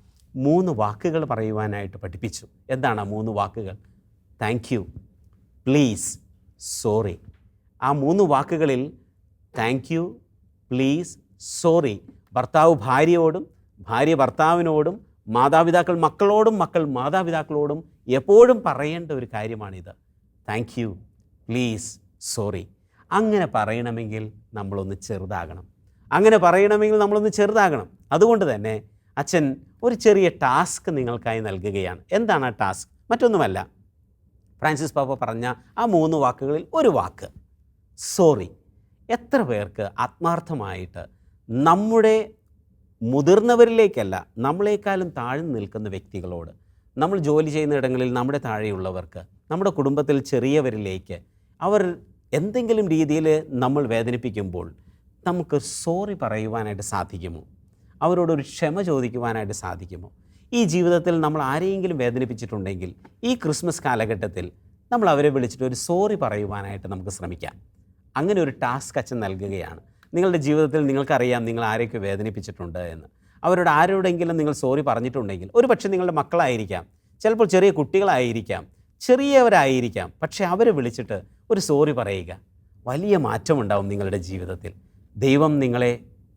S3: 3 വാക്കുകൾ പറയുവാനായിട്ട് പഠിപ്പിച്ചു. എന്താണ് ആ 3 വാക്കുകൾ? Thank you, please, sorry. ആ 3 വാക്കുകളിൽ താങ്ക് യു, പ്ലീസ്, സോറി ഭർത്താവ് ഭാര്യയോടും, ഭാര്യ ഭർത്താവിനോടും, മാതാപിതാക്കൾ മക്കളോടും, മക്കൾ മാതാപിതാക്കളോടും എപ്പോഴും പറയേണ്ട ഒരു കാര്യമാണിത്. Thank you, please, sorry. അങ്ങനെ പറയണമെങ്കിൽ നമ്മളൊന്ന് ചെറുതാകണം. അങ്ങനെ പറയണമെങ്കിൽ നമ്മളൊന്ന് ചെറുതാകണം. അതുകൊണ്ട് തന്നെ അച്ഛൻ ഒരു ചെറിയ ടാസ്ക് നിങ്ങൾക്കായി നൽകുകയാണ്. എന്താണ് ആ ടാസ്ക്? മറ്റൊന്നുമല്ല, ഫ്രാൻസിസ് പാപ്പ പറഞ്ഞ ആ 3 വാക്കുകളിൽ ഒരു വാക്ക്, സോറി. എത്ര പേർക്ക് ആത്മാർത്ഥമായിട്ട് നമ്മുടെ മുതിർന്നവരിലേക്കല്ല, നമ്മളെക്കാളും താഴ്ന്നു നിൽക്കുന്ന വ്യക്തികളോട്, നമ്മൾ ജോലി ചെയ്യുന്ന ഇടങ്ങളിൽ നമ്മുടെ താഴെയുള്ളവർക്ക്, നമ്മുടെ കുടുംബത്തിൽ ചെറിയവരിലേക്ക്, അവർ എന്തെങ്കിലും രീതിയിൽ നമ്മൾ വേദനിപ്പിക്കുമ്പോൾ നമുക്ക് സോറി പറയുവാനായിട്ട് സാധിക്കുമോ? അവരോടൊരു ക്ഷമ ചോദിക്കുവാനായിട്ട് സാധിക്കുമോ? ഈ ജീവിതത്തിൽ നമ്മൾ ആരെയെങ്കിലും വേദനിപ്പിച്ചിട്ടുണ്ടെങ്കിൽ ഈ ക്രിസ്മസ് കാലഘട്ടത്തിൽ നമ്മൾ അവരെ വിളിച്ചിട്ട് ഒരു സോറി പറയുവാനായിട്ട് നമുക്ക് ശ്രമിക്കാം. അങ്ങനെ ഒരു ടാസ്ക് അച്ഛൻ നൽകുകയാണ്. നിങ്ങളുടെ ജീവിതത്തിൽ നിങ്ങൾക്കറിയാം നിങ്ങൾ ആരെയൊക്കെ വേദനിപ്പിച്ചിട്ടുണ്ട് എന്ന്. അവരോട് ആരോടെങ്കിലും നിങ്ങൾ സോറി പറഞ്ഞിട്ടുണ്ടെങ്കിൽ, ഒരു പക്ഷേ നിങ്ങളുടെ മക്കളായിരിക്കാം, ചിലപ്പോൾ ചെറിയ കുട്ടികളായിരിക്കാം, ചെറിയവരായിരിക്കാം, പക്ഷേ അവരെ വിളിച്ചിട്ട് ഒരു സോറി പറയുക. വലിയ മാറ്റമുണ്ടാവും നിങ്ങളുടെ ജീവിതത്തിൽ. ദൈവം നിങ്ങളെ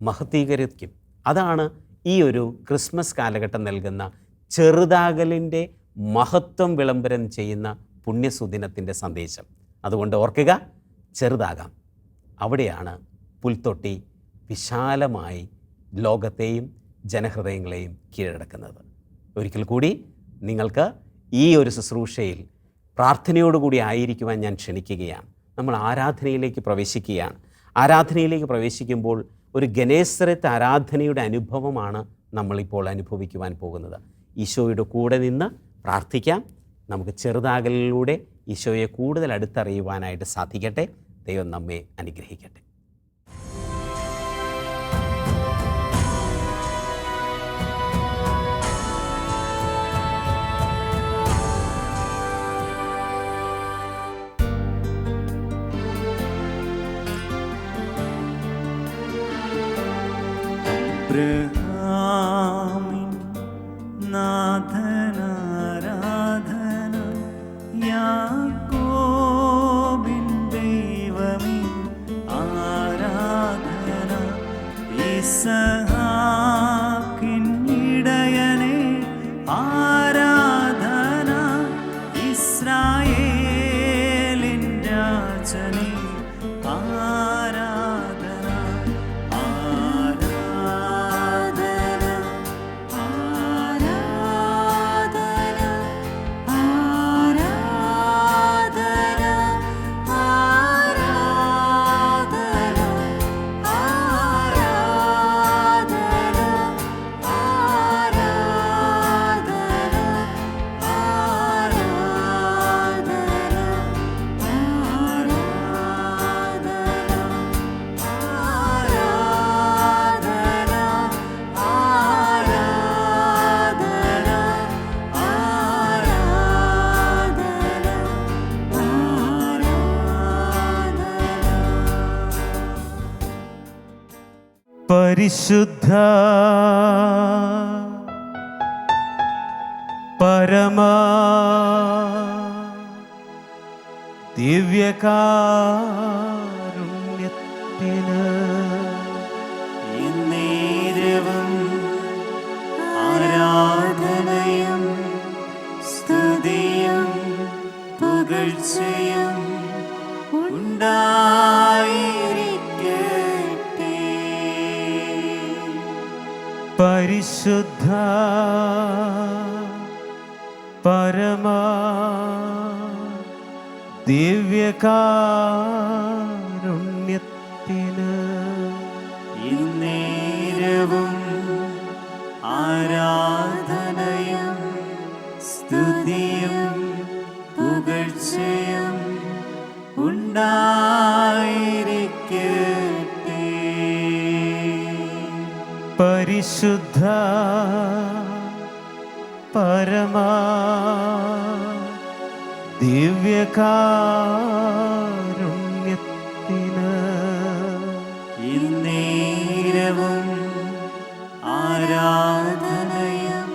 S3: മഹത്വീകരിക്കും. അതാണ് ഈ ഒരു ക്രിസ്മസ് കാലഘട്ടം നൽകുന്ന ചെറുതാകലിൻ്റെ മഹത്വം വിളംബരം ചെയ്യുന്ന പുണ്യസുദിനത്തിൻ്റെ സന്ദേശം. അതുകൊണ്ട് ഓർക്കുക, ചെറുതാകാം. അവിടെയാണ് പുൽത്തൊട്ടി വിശാലമായി ലോകത്തെയും ജനഹൃദയങ്ങളെയും കീഴടക്കുന്നത്. ഒരിക്കൽ കൂടി നിങ്ങൾക്ക് ഈ ഒരു ശുശ്രൂഷയിൽ പ്രാർത്ഥനയോടുകൂടി ആയിരിക്കുവാൻ ഞാൻ ക്ഷണിക്കുകയാണ്. നമ്മൾ ആരാധനയിലേക്ക് പ്രവേശിക്കുകയാണ്. ആരാധനയിലേക്ക് പ്രവേശിക്കുമ്പോൾ ഒരു ഗനേസറത്ത് ആരാധനയുടെ അനുഭവമാണ് നമ്മളിപ്പോൾ അനുഭവിക്കുവാൻ പോകുന്നത്. ഈശോയുടെ കൂടെ നിന്ന് പ്രാർത്ഥിക്കാം. നമുക്ക് ചെറുതാകലിലൂടെ ഈശോയെ കൂടുതൽ അടുത്തറിയുവാനായിട്ട് സാധിക്കട്ടെ. ദൈവം നമ്മെ അനുഗ്രഹിക്കട്ടെ.
S1: അബ്രഹാമിൻ നാഥനാരാധന, യാക്കോബിൻ ദൈവമേ ആരാധന, ഇസ്ഹാക്കിൻ ഇടയനേ ആരാധന, ഇസ്രായേലിൻ രാജനേ
S3: പരിശുദ്ധ പരമാ ദിവ്യകാരുണ്യത്തിന്
S1: എന്നേരവും ആരാധനയും സ്തുതിയും പുകഴ്ചയും ഉണ്ടായിരിക്കട്ടെ.
S3: പരിശുദ്ധ പരമാ ദിവ്യകാരുണ്യത്തിന്
S1: എന്നേരവും ആരാധനയും സ്തുതിയും പുകഴ്ചയും ഉണ്ടായിരിക്കട്ടെ.
S3: പരിശുദ്ധ പരമാ ദിവ്യകാരുണ്യത്തിന്
S1: എന്നേരവും ആരാധനയും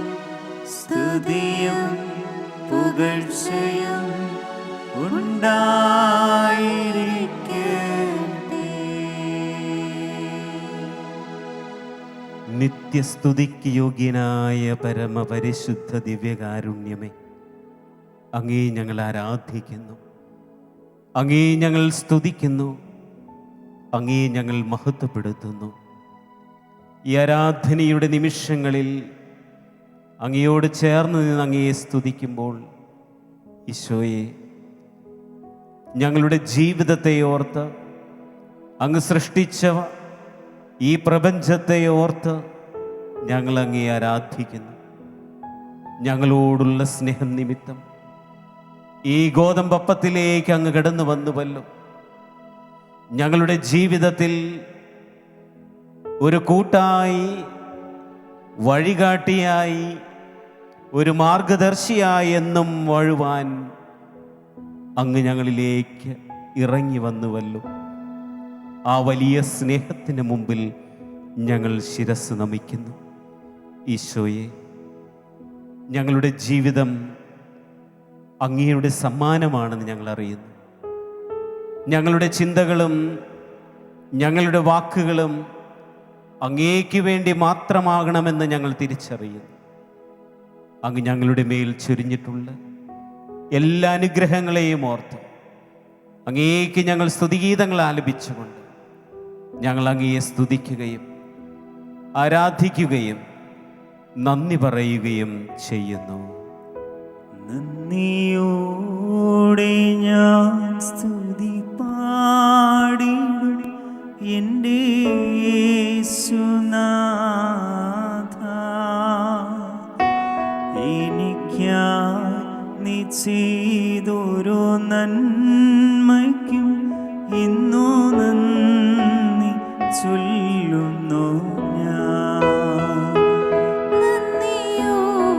S1: സ്തുതിയും പുകഴ്ചയും ഉണ്ടായിരിക്കട്ടെ.
S3: നിത്യസ്തുതിക്ക് യോഗ്യനായ പരമപരിശുദ്ധ ദിവ്യകാരുണ്യമേ, അങ്ങേ ഞങ്ങൾ ആരാധിക്കുന്നു, അങ്ങേ ഞങ്ങൾ സ്തുതിക്കുന്നു, അങ്ങേ ഞങ്ങൾ മഹത്വപ്പെടുത്തുന്നു. ഈ ആരാധനയുടെ നിമിഷങ്ങളിൽ അങ്ങയോട് ചേർന്ന് നിന്ന് അങ്ങയെ സ്തുതിക്കുമ്പോൾ ഈശോയെ, ഞങ്ങളുടെ ജീവിതത്തെ ഓർത്ത്, അങ്ങ് സൃഷ്ടിച്ച ഈ പ്രപഞ്ചത്തെ ഓർത്ത് ഞങ്ങൾ അങ്ങയെ ആരാധിക്കുന്നു. ഞങ്ങളോടുള്ള സ്നേഹം നിമിത്തം ഈ ഗോതമ്പപ്പത്തിലേക്ക് അങ്ങ് കടന്നു വന്നുവല്ലോ. ഞങ്ങളുടെ ജീവിതത്തിൽ ഒരു കൂട്ടായി, വഴികാട്ടിയായി, ഒരു മാർഗദർശിയായി എന്നും വാഴുവാൻ അങ്ങ് ഞങ്ങളിലേക്ക് ഇറങ്ങി വന്നുവല്ലോ. ആ വലിയ സ്നേഹത്തിന് മുമ്പിൽ ഞങ്ങൾ ശിരസ് നമിക്കുന്നു. ഈശോയെ, ഞങ്ങളുടെ ജീവിതം അങ്ങയുടെ സമ്മാനമാണെന്ന് ഞങ്ങൾ അറിയുന്നു. ഞങ്ങളുടെ ചിന്തകളും ഞങ്ങളുടെ വാക്കുകളും അങ്ങേക്ക് വേണ്ടി മാത്രമാകണമെന്ന് ഞങ്ങൾ തിരിച്ചറിയുന്നു. അങ്ങ് ഞങ്ങളുടെ മേൽ ചൊരിഞ്ഞിട്ടുള്ള എല്ലാ അനുഗ്രഹങ്ങളെയും ഓർത്ത് അങ്ങേക്ക് ഞങ്ങൾ സ്തുതിഗീതങ്ങൾ ആലപിച്ചുകൊണ്ട് ഞങ്ങൾ അങ്ങയെ സ്തുതിക്കുകയും ആരാധിക്കുകയും നന്ദി പറയുകയും ചെയ്യുന്നു.
S1: നന്ദിയോടെ ഞാൻ സ്തുതി പാടിടും എൻ്റെ യേശുനാഥ. എനിക്കായി നീ ചെയ്തൊരു നന്മയ്ക്കും ഇന്നു നന്ദി ചൊല്ലുന്നു ഞാൻ.
S2: നന്ദിയോടെ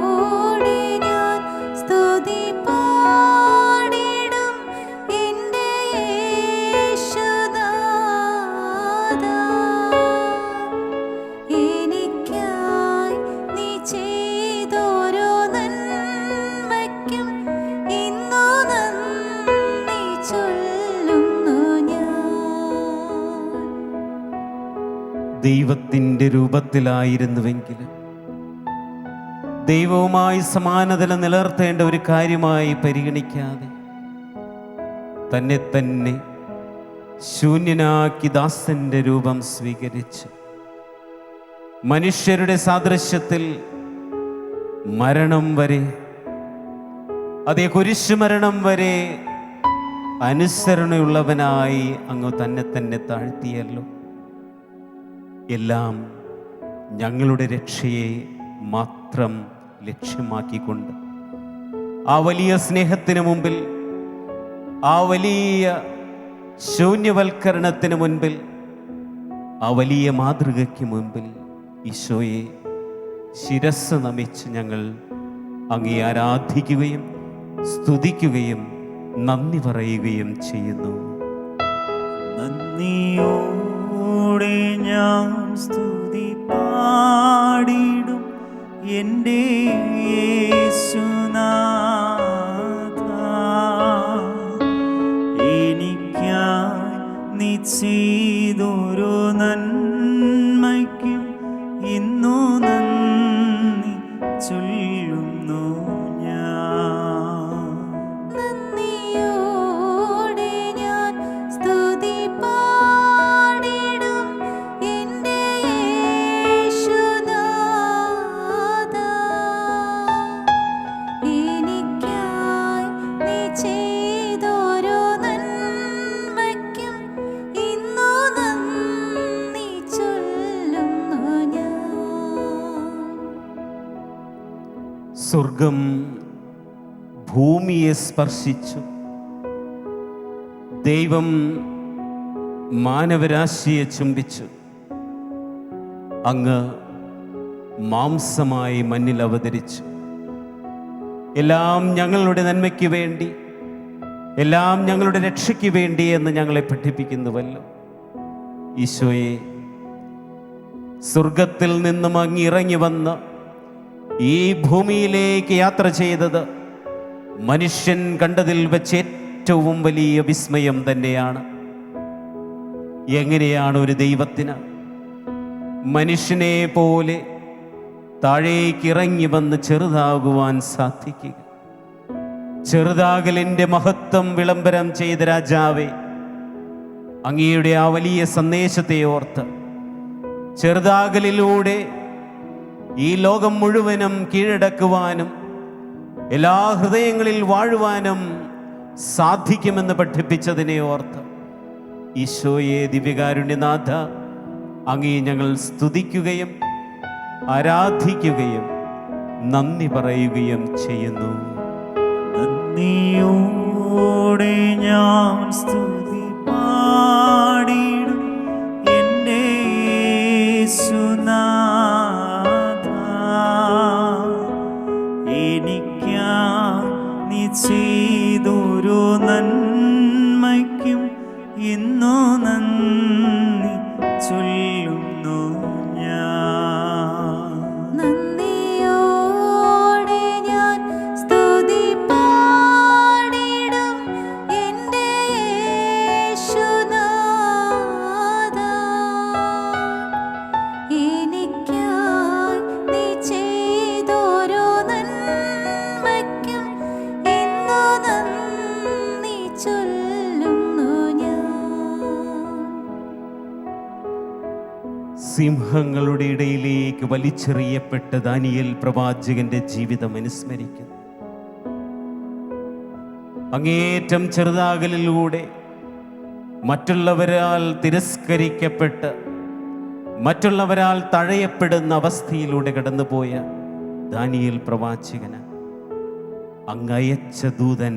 S2: ഞാൻ സ്തുതി പാടിടും എൻ്റെ യേശുനാഥ. എനിക്കായി നീ ചെയ്തൊരു നന്മയ്ക്കും ഇന്നു നന്ദി ചൊല്ലുന്നു ഞാൻ.
S3: ദൈവത്തിൻ്റെ രൂപത്തിലായിരുന്നുവെങ്കിലും ദൈവവുമായി സമാനത നിലനിർത്തേണ്ട ഒരു കാര്യമായി പരിഗണിക്കാതെ തന്നെ തന്നെ ശൂന്യനാക്കി ദാസന്റെ രൂപം സ്വീകരിച്ച് മനുഷ്യരുടെ സാദൃശ്യത്തിൽ മരണം വരെ, അതേ കുരിശുമരണം വരെ അനുസരണയുള്ളവനായി അങ്ങ് തന്നെ തന്നെ താഴ്ത്തിയല്ലോ. എല്ലാം ഞങ്ങളുടെ രക്ഷയെ മാത്രം ലക്ഷ്യമാക്കിക്കൊണ്ട് ആ വലിയ സ്നേഹത്തിന് മുമ്പിൽ, ആ വലിയ ശൂന്യവൽക്കരണത്തിന് മുൻപിൽ, ആ വലിയ മാതൃകയ്ക്ക് മുൻപിൽ ഈശോയെ ശിരസ് നമിച്ച് ഞങ്ങൾ അങ്ങേ ആരാധിക്കുകയും സ്തുതിക്കുകയും നന്ദി പറയുകയും ചെയ്യുന്നു.
S1: നന്ദിയോടെ ഞാൻ സ്തുതി സ്തുതി പാടിടും എൻ്റെ യേശുനാഥ. എനിക്കായി നീ ചെയ്തൊരു നന്മയ്ക്കും ഇന്നു നന്ദി ചൊല്ലുന്നു ഞാൻ.
S2: നന്ദിയോടെ ഞാൻ സ്തുതി പാടിടും എൻ്റെ യേശുനാഥ. എനിക്കായി നീ ചെയ്തൊരു നന്മയ്ക്കും ഇന്നു നന്ദി ചൊല്ലുന്നു ഞാൻ.
S3: സ്വർഗം ഭൂമിയെ സ്പർശിച്ചു. ദൈവം മാനവരാശിയെ ചുംബിച്ചു. അങ്ങ് മാംസമായി മണ്ണിൽ അവതരിച്ചു. എല്ലാം ഞങ്ങളുടെ നന്മയ്ക്ക് വേണ്ടി, എല്ലാം ഞങ്ങളുടെ രക്ഷയ്ക്ക് വേണ്ടി എന്ന് ഞങ്ങളെ പഠിപ്പിക്കുന്നുവല്ലോ. ഈശോയെ, സ്വർഗത്തിൽ നിന്നും അങ്ങ് ഇറങ്ങി വന്ന് ഈ ഭൂമിയിലേക്ക് യാത്ര ചെയ്തത് മനുഷ്യൻ കണ്ടതിൽ വെച്ച് ഏറ്റവും വലിയ വിസ്മയം തന്നെയാണ്. എങ്ങനെയാണ് ഒരു ദൈവത്തിന് മനുഷ്യനെ പോലെ താഴേക്ക് ഇറങ്ങി വന്ന് ചെറുതാകുവാൻ സാധിക്കുക? ചെറുതാകലിൻ്റെ മഹത്വം വിളംബരം ചെയ്ത രാജാവേ, അങ്ങയുടെ ആ വലിയ സന്ദേശത്തെ ഓർത്ത് ചെറുതാകലിലൂടെ ഈ ലോകം മുഴുവനും കീഴടക്കുവാനും എല്ലാ ഹൃദയങ്ങളിൽ വാഴുവാനും സാധിക്കുമെന്ന് പഠിപ്പിച്ചതിനെ ഓർത്ത് ഈശോയെ ദിവ്യകാരുണ്യനാഥ, അങ്ങേ ഞങ്ങൾ സ്തുതിക്കുകയും ആരാധിക്കുകയും നന്ദി പറയുകയും ചെയ്യുന്നു.
S1: നന്ദിയോടെ ഞാൻ സ്തുതി പാടിടും എൻ്റെ യേശുനാഥ. എനിക്കായി നീ ചെയ്തൊരു നന്മയ്ക്കും ഇന്നു നന്ദി ചൊല്ലുന്നു ഞാൻ.
S2: നന്ദിയോടെ ഞാൻ സ്തുതി പാടിടും എൻ്റെ യേശുനാഥ. എനിക്കായി നീ ചെയ്തൊരു നന്മയ്ക്കും ഇന്നു നന്ദി ചൊല്ലുന്നു ഞാൻ.
S3: സിംഹങ്ങളുടെ ഇടയിലേക്ക് വലിച്ചെറിയപ്പെട്ട ദാനിയേൽ പ്രവാചകന്റെ ജീവിതം അനുസ്മരിക്കുന്നു. അങ്ങേയറ്റം ചെറുതാകലിലൂടെ മറ്റുള്ളവരാൽ തിരസ്കരിക്കപ്പെട്ട് മറ്റുള്ളവരാൽ തഴയപ്പെടുന്ന അവസ്ഥയിലൂടെ കടന്നുപോയ ദാനിയേൽ പ്രവാചകന് അങ്ങയച്ച ദൂതൻ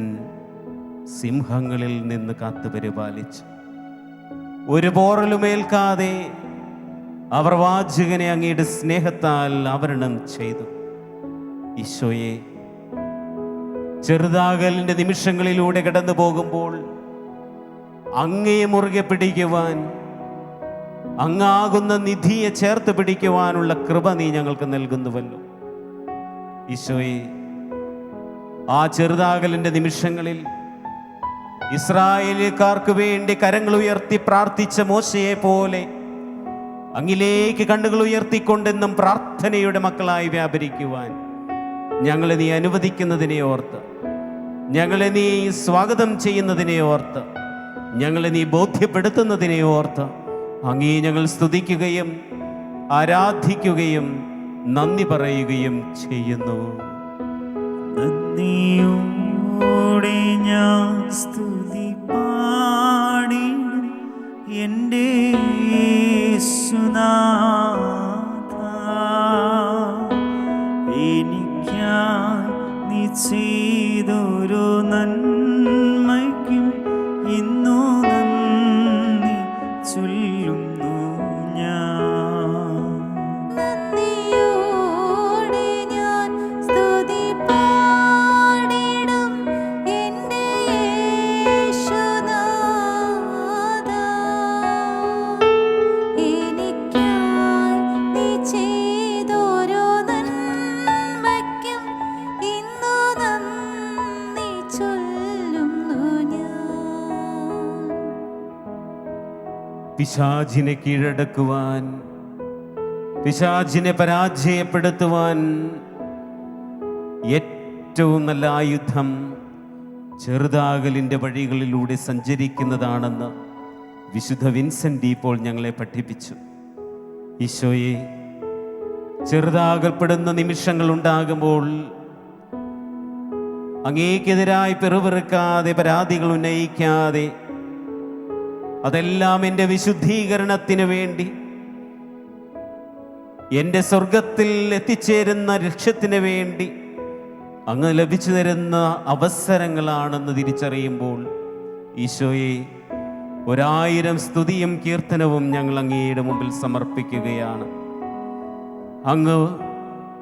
S3: സിംഹങ്ങളിൽ നിന്ന് കാത്തുപരിപാലിച്ചു. ഒരു പോറലുമേൽക്കാതെ ആ പ്രവാചകനെ അങ്ങയുടെ സ്നേഹത്താൽ ആവരണം ചെയ്തു. ഈശോയെ, ചെറുതാകലിൻ്റെ നിമിഷങ്ങളിലൂടെ കടന്നു പോകുമ്പോൾ അങ്ങയെ മുറുകെ പിടിക്കുവാൻ, അങ്ങാകുന്ന നിധിയെ ചേർത്ത് പിടിക്കുവാനുള്ള കൃപ നീ ഞങ്ങൾക്ക് നൽകുന്നുവല്ലോ. ഈശോയെ, ആ ചെറുതാകലിൻ്റെ നിമിഷങ്ങളിൽ ഇസ്രായേലിയക്കാർക്ക് വേണ്ടി കരങ്ങൾ ഉയർത്തി പ്രാർത്ഥിച്ച മോശയെ പോലെ അങ്ങിലേക്ക് കണ്ണുകൾ ഉയർത്തിക്കൊണ്ടെന്നും പ്രാർത്ഥനയുടെ മക്കളായി വ്യാപരിക്കുവാൻ ഞങ്ങളെ നീ അനുവദിക്കുന്നതിനെ ഓർത്ത്, ഞങ്ങളെ നീ സ്വാഗതം ചെയ്യുന്നതിനെ ഓർത്ത്, ഞങ്ങളെ നീ ബോധ്യപ്പെടുത്തുന്നതിനെ ഓർത്ത് അങ്ങേ ഞങ്ങൾ സ്തുതിക്കുകയും ആരാധിക്കുകയും നന്ദി പറയുകയും ചെയ്യുന്നു.
S1: നന്ദിയോടെ ഞാൻ സ്തുതി പാടിടും എൻ്റെ യേശുനാഥ. എനിക്കായി നീ ചെയ്തൊരു നന്മയ്ക്കും ഇന്നു നന്ദി ചൊല്ലുന്നു ഞാൻ.
S2: നന്ദിയോടെ ഞാൻ സ്തുതി പാടിടും എൻ്റെ യേശുനാഥ. എനിക്കായി
S3: പിശാചിനെ കീഴടക്കുവാൻ, പിശാചിനെ പരാജയപ്പെടുത്തുവാൻ ഏറ്റവും നല്ല ആയുധം ചെറുതാകലിൻ്റെ വഴികളിലൂടെ സഞ്ചരിക്കുന്നതാണെന്ന് വിശുദ്ധ വിൻസെൻ്റ് ഇപ്പോൾ ഞങ്ങളെ പഠിപ്പിച്ചു. ഈശോയെ, ചെറുതാകൽപ്പെടുന്ന നിമിഷങ്ങൾ ഉണ്ടാകുമ്പോൾ അങ്ങേക്കെതിരായി പിറുപിറുക്കാതെ, പരാതികൾ ഉന്നയിക്കാതെ, അതെല്ലാം എൻ്റെ വിശുദ്ധീകരണത്തിന് വേണ്ടി, എൻ്റെ സ്വർഗത്തിൽ എത്തിച്ചേരുന്ന ലക്ഷ്യത്തിന് വേണ്ടി അങ്ങ് ലഭിച്ചു തരുന്ന അവസരങ്ങളാണെന്ന് തിരിച്ചറിയുമ്പോൾ ഈശോയെ, 1000 സ്തുതിയും കീർത്തനവും ഞങ്ങൾ അങ്ങയുടെ മുമ്പിൽ സമർപ്പിക്കുകയാണ്. അങ്ങ്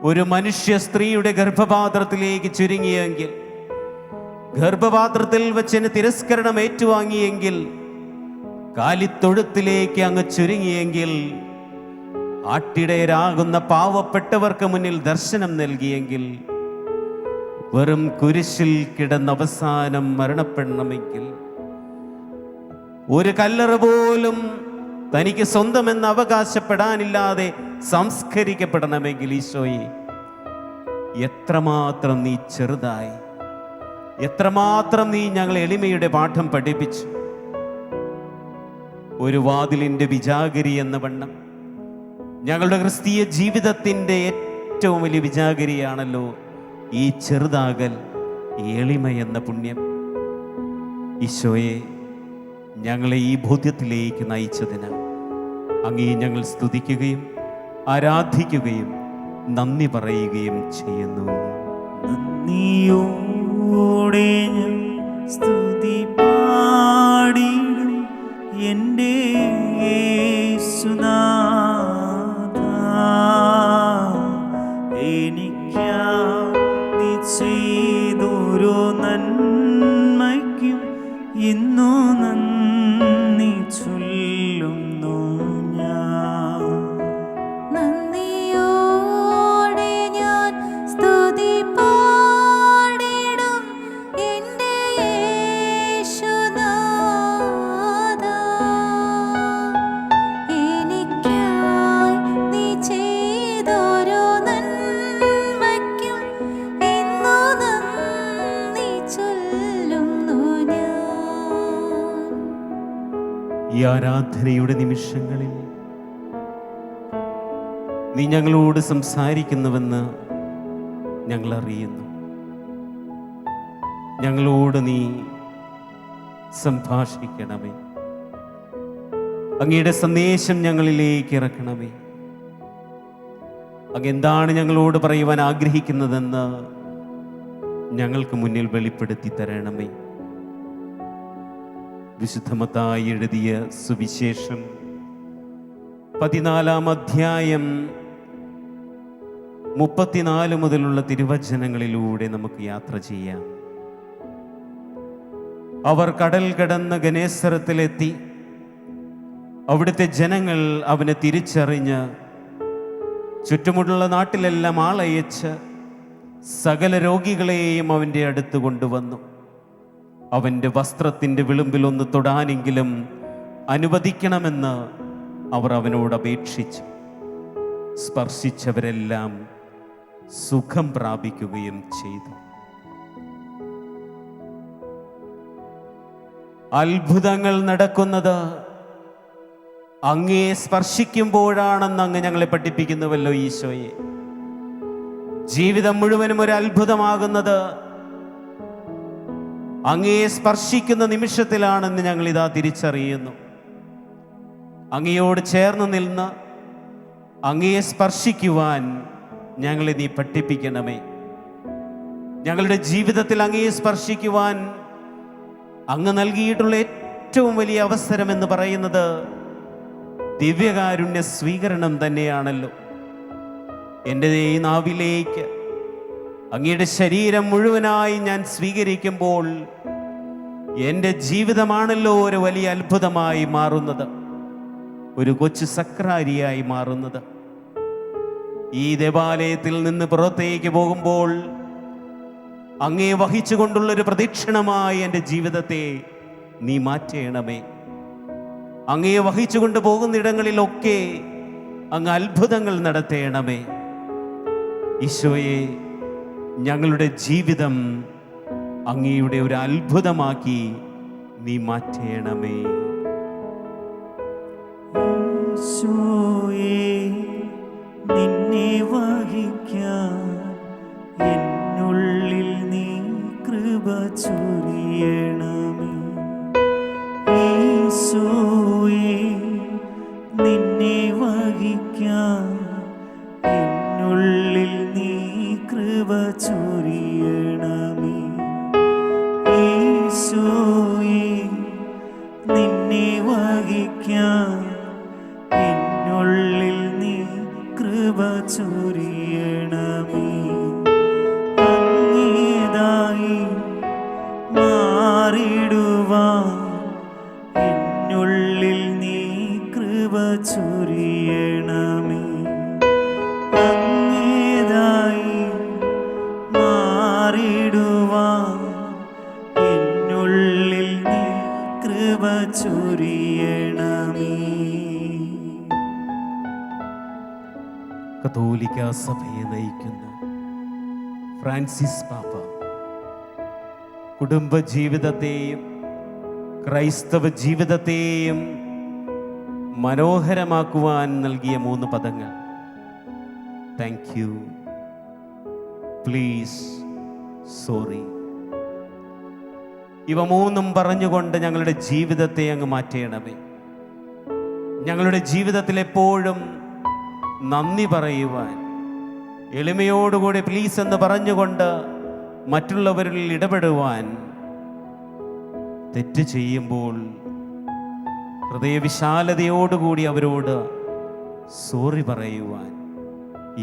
S3: ഒരു മനുഷ്യ സ്ത്രീയുടെ ഗർഭപാത്രത്തിലേക്ക് ചുരുങ്ങിയെങ്കിൽ, ഗർഭപാത്രത്തിൽ വെച്ചതിന് തിരസ്കരണം ഏറ്റുവാങ്ങിയെങ്കിൽ, കാലിത്തൊഴുത്തിലേക്ക് അങ്ങ് ചുരുങ്ങിയെങ്കിൽ, ആട്ടിടയരാകുന്ന പാവപ്പെട്ടവർക്ക് മുന്നിൽ ദർശനം നൽകിയെങ്കിൽ, വെറും കുരിശിൽ കിടന്ന അവസാനം മരണപ്പെടണമെങ്കിൽ, ഒരു കല്ലറ പോലും തനിക്ക് സ്വന്തമെന്ന് അവകാശപ്പെടാനില്ലാതെ സംസ്കരിക്കപ്പെടണമെങ്കിൽ, ഈശോയെ, എത്രമാത്രം നീ ചെറുതായി, എത്രമാത്രം നീ ഞങ്ങളെ എളിമയുടെ പാഠം പഠിപ്പിച്ചു. ഒരു വാതിലിൻ്റെ വിജാഗിരി എന്ന വണ്ണം ഞങ്ങളുടെ ക്രിസ്തീയ ജീവിതത്തിൻ്റെ ഏറ്റവും വലിയ വിജാഗിരിയാണല്ലോ ഈ ചെറുതാകൽ, എളിമ എന്ന പുണ്യം. ഈശോയെ, ഞങ്ങളെ ഈ ബോധ്യത്തിലേക്ക് നയിച്ചതിന് അങ്ങേ ഞങ്ങൾ സ്തുതിക്കുകയും ആരാധിക്കുകയും നന്ദി പറയുകയും ചെയ്യുന്നു.
S1: നന്ദിയോടെ ഞാൻ സ്തുതി പാടിടും എൻ്റെ യേശുനാഥ. എനിക്കായി നീ ചെയ്തൊരു നന്മയ്ക്കും ഇന്നു നന്ദി ചൊല്ലുന്നു ഞാൻ.
S2: നന്ദിയോടെ ഞാൻ സ്തുതി പാടിടും എൻ്റെ യേശുനാഥ. എനിക്കായി നീ ചെയ്തൊരു നന്മയ്ക്കും ഇന്നു നന്ദി ചൊല്ലുന്നു ഞാൻ.
S3: ഈ ആരാധനയുടെ നിമിഷങ്ങളിൽ നീ ഞങ്ങളോട് സംസാരിക്കുന്നുവെന്ന് ഞങ്ങൾ അറിയുന്നു. ഞങ്ങളോട് നീ സംഭാഷിക്കണമേ. അങ്ങയുടെ സന്ദേശം ഞങ്ങളിലേക്ക് ഇറക്കണമേ. അങ്ങ് എന്താണ് ഞങ്ങളോട് പറയുവാൻ ആഗ്രഹിക്കുന്നതെന്ന് ഞങ്ങൾക്ക് മുന്നിൽ വെളിപ്പെടുത്തി തരണമേ. വിശുദ്ധ മത്തായി എഴുതിയ സുവിശേഷം 14-ാം അധ്യായം 34 മുതലുള്ള തിരുവചനങ്ങളിലൂടെ നമുക്ക് യാത്ര ചെയ്യാം. അവർ കടൽ കടന്ന് ഗനേസറത്തിലെത്തി. അവിടുത്തെ ജനങ്ങൾ അവനെ തിരിച്ചറിഞ്ഞ് ചുറ്റുമുള്ള നാട്ടിലെല്ലാം ആളയച്ച് സകല രോഗികളെയും അവൻ്റെ അടുത്ത് കൊണ്ടുവന്നു. അവൻ്റെ വസ്ത്രത്തിൻ്റെ വിളുമ്പിലൊന്ന് തൊടാനെങ്കിലും അനുവദിക്കണമെന്ന് അവർ അവനോട് അപേക്ഷിച്ചു. സ്പർശിച്ചവരെല്ലാം സുഖം പ്രാപിക്കുകയും ചെയ്തു. അത്ഭുതങ്ങൾ നടക്കുന്നത് അങ്ങയെ സ്പർശിക്കുമ്പോഴാണെന്ന് അങ്ങ് ഞങ്ങളെ പഠിപ്പിക്കുന്നുവല്ലോ ഈശോയെ. ജീവിതം മുഴുവനും ഒരു അത്ഭുതമാകുന്നത് അങ്ങയെ സ്പർശിക്കുന്ന നിമിഷത്തിലാണെന്ന് ഞങ്ങൾ ഇതാ തിരിച്ചറിയുന്നു. അങ്ങയോട് ചേർന്ന് നിന്ന് അങ്ങയെ സ്പർശിക്കുവാൻ ഞങ്ങളെ നീ പഠിപ്പിക്കണമേ. ഞങ്ങളുടെ ജീവിതത്തിൽ അങ്ങയെ സ്പർശിക്കുവാൻ അങ്ങ് നൽകിയിട്ടുള്ള ഏറ്റവും വലിയ അവസരം എന്ന് പറയുന്നത് ദിവ്യകാരുണ്യ സ്വീകരണം തന്നെയാണല്ലോ. എൻ്റെ ഈ നാവിലേക്ക് അങ്ങയുടെ ശരീരം മുഴുവനായി ഞാൻ സ്വീകരിക്കുമ്പോൾ എൻ്റെ ജീവിതമാണല്ലോ ഒരു വലിയ അത്ഭുതമായി മാറുന്നത്, ഒരു കൊച്ചു സക്രാരിയായി മാറുന്നത്. ഈ ദേവാലയത്തിൽ നിന്ന് പുറത്തേക്ക് പോകുമ്പോൾ അങ്ങയെ വഹിച്ചുകൊണ്ടുള്ളൊരു പ്രദക്ഷിണമായി എൻ്റെ ജീവിതത്തെ നീ മാറ്റണമേ. അങ്ങയെ വഹിച്ചുകൊണ്ട് പോകുന്നിടങ്ങളിലൊക്കെ അങ്ങ് അത്ഭുതങ്ങൾ നടത്തേണമേ. ഈശോയെ, ഞങ്ങളുടെ ജീവിതം അങ്ങയുടെ ഒരു അത്ഭുതമാക്കി നീ മാറ്റേണമേ.
S1: ഈശോയെ, നിന്നെ വഹിക്കാൻ എന്നുള്ളിൽ നീ കൃപ ചൊരിയണമേ. ഈശോയെ, നിന്നെ വഹിക്കാൻ എന്നുള്ളിൽ നീ കൃപ ചൊരിയണമേ. ഈശോയെ, നിന്നെ വഹിക്കാൻ എന്നുള്ളിൽ നീ കൃപ ചൊരിയണമേ. അങ്ങേതായി മാറിടുവാൻ എന്നുള്ളിൽ നീ കൃപ ചൊരിയണമേ. അങ്ങേതായി മാറിടുവാൻ എന്നുള്ളിൽ നീ കൃപ ചൊരിയണമേ.
S3: കത്തോലിക്ക സഭയെ നയിക്കുന്ന ഫ്രാൻസിസ് പാപ്പ കുടുംബ ജീവിതത്തെയും ക്രൈസ്തവ ജീവിതത്തെയും മനോഹരമാക്കുവാൻ നൽകിയ 3 പദങ്ങൾ: താങ്ക് യു, പ്ലീസ്, സോറി. ഇവ 3 പറഞ്ഞുകൊണ്ട് ഞങ്ങളുടെ ജീവിതത്തെ അങ്ങ് മാറ്റേണമേ. ഞങ്ങളുടെ ജീവിതത്തിൽ എപ്പോഴും നന്ദി പറയുവാൻ, എളിമയോടുകൂടി പ്ലീസ് എന്ന് പറഞ്ഞുകൊണ്ട് മറ്റുള്ളവരിൽ ഇടപെടുവാൻ, തെറ്റ് ചെയ്യുമ്പോൾ ഹൃദയവിശാലതയോടുകൂടി അവരോട് സോറി പറയുവാൻ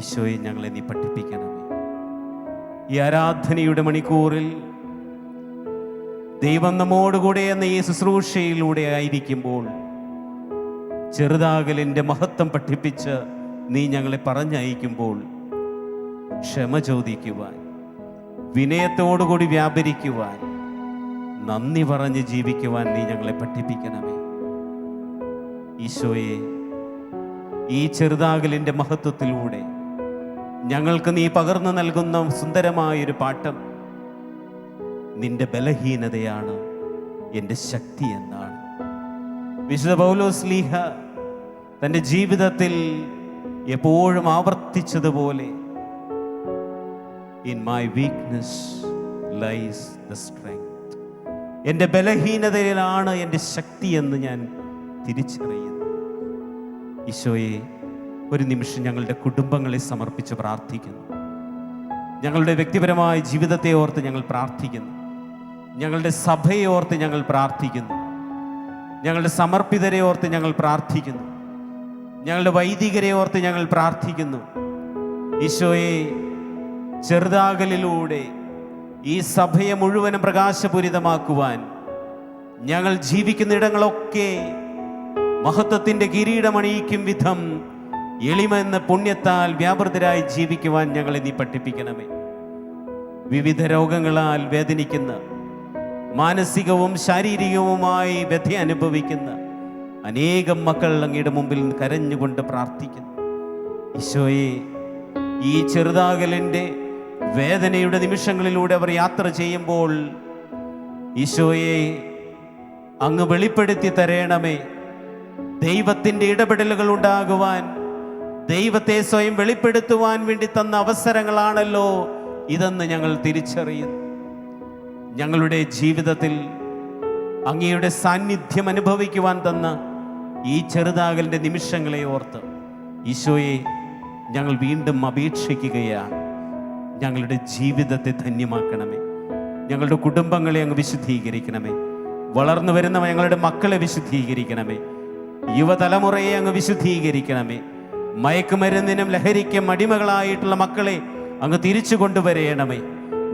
S3: ഈശോയെ ഞങ്ങളെ നീ പഠിപ്പിക്കണമേ. ഈ ആരാധനയുടെ മണിക്കൂറിൽ ദൈവം നമ്മോടുകൂടെ എന്ന ഈ ശുശ്രൂഷയിലൂടെ ആയിരിക്കുമ്പോൾ ചെറുതാകലിൻ്റെ മഹത്വം പഠിപ്പിച്ച് നീ ഞങ്ങളെ പറഞ്ഞയക്കുമ്പോൾ ക്ഷമ ചോദിക്കുവാൻ, വിനയത്തോടുകൂടി വ്യാപരിക്കുവാൻ, നന്ദി പറഞ്ഞ് ജീവിക്കുവാൻ നീ ഞങ്ങളെ പഠിപ്പിക്കണമേ. ഈശോയെ, ഈ ചെറുതാകലിൻ്റെ മഹത്വത്തിലൂടെ ഞങ്ങൾക്ക് നീ പകർന്നു നൽകുന്ന സുന്ദരമായൊരു പാഠം നിന്റെ ബലഹീനതയാണ് എൻ്റെ ശക്തി എന്നാണ്. വിശുദ്ധ പൗലോസ്ലീഹ തൻ്റെ ജീവിതത്തിൽ എപ്പോഴും ആവർത്തിച്ചതുപോലെ, in my weakness lies the strength. എൻ്റെ ബലഹീനതയിലാണ് എൻ്റെ ശക്തി എന്ന് ഞാൻ തിരിച്ചറിയുന്നു. ഈശോയെ, ഒരു നിമിഷം ഞങ്ങളുടെ കുടുംബങ്ങളെ സമർപ്പിച്ച് പ്രാർത്ഥിക്കുന്നു. ഞങ്ങളുടെ വ്യക്തിപരമായ ജീവിതത്തെ ഓർത്ത് ഞങ്ങൾ പ്രാർത്ഥിക്കുന്നു. ഞങ്ങളുടെ സഭയെ ഓർത്ത് ഞങ്ങൾ പ്രാർത്ഥിക്കുന്നു. ഞങ്ങളുടെ സമർപ്പിതരെ ഓർത്ത് ഞങ്ങൾ പ്രാർത്ഥിക്കുന്നു. ഞങ്ങളുടെ വൈദികരെ ഓർത്ത് ഞങ്ങൾ പ്രാർത്ഥിക്കുന്നു. ഈശോയെ, ചെറുതാകലിലൂടെ ഈ സഭയെ മുഴുവനും പ്രകാശപൂരിതമാക്കുവാൻ, ഞങ്ങൾ ജീവിക്കുന്ന ഇടങ്ങളൊക്കെ മഹത്വത്തിൻ്റെ കിരീടമണിയിക്കും വിധം എളിമ എന്ന പുണ്യത്താൽ വ്യാപൃതരായി ജീവിക്കുവാൻ ഞങ്ങളെ നീ പഠിപ്പിക്കണമേ. വിവിധ രോഗങ്ങളാൽ വേദനിക്കുന്ന, മാനസികവും ശാരീരികവുമായി വ്യഥ അനുഭവിക്കുന്ന അനേകം മക്കൾ അങ്ങയുടെ മുമ്പിൽ കരഞ്ഞുകൊണ്ട് പ്രാർത്ഥിക്കുന്നു. ഈശോയെ, ഈ ചെറുതാകലിൻ്റെ വേദനയുടെ നിമിഷങ്ങളിലൂടെ അവർ യാത്ര ചെയ്യുമ്പോൾ ഈശോയെ അങ്ങ് വെളിപ്പെടുത്തി തരേണമേ. ദൈവത്തിൻ്റെ ഇടപെടലുകൾ ഉണ്ടാകുവാൻ, ദൈവത്തെ സ്വയം വെളിപ്പെടുത്തുവാൻ വേണ്ടി തന്ന അവസരങ്ങളാണല്ലോ ഇതെന്ന് ഞങ്ങൾ തിരിച്ചറിയുന്നു. ഞങ്ങളുടെ ജീവിതത്തിൽ അങ്ങയുടെ സാന്നിധ്യം അനുഭവിക്കുവാൻ തന്ന ഈ ചെറുതാകലിൻ്റെ നിമിഷങ്ങളെ ഓർത്ത് ഈശോയെ ഞങ്ങൾ വീണ്ടും അപേക്ഷിക്കുകയാണ്. ഞങ്ങളുടെ ജീവിതത്തെ ധന്യമാക്കണമേ. ഞങ്ങളുടെ കുടുംബങ്ങളെ അങ്ങ് വിശുദ്ധീകരിക്കണമേ. വളർന്നു വരുന്ന ഞങ്ങളുടെ മക്കളെ വിശുദ്ധീകരിക്കണമേ. യുവതലമുറയെ അങ്ങ് വിശുദ്ധീകരിക്കണമേ. മയക്കുമരുന്നിനും ലഹരിക്കും അടിമകളായിട്ടുള്ള മക്കളെ അങ്ങ് തിരിച്ചു കൊണ്ടുവരയണമേ.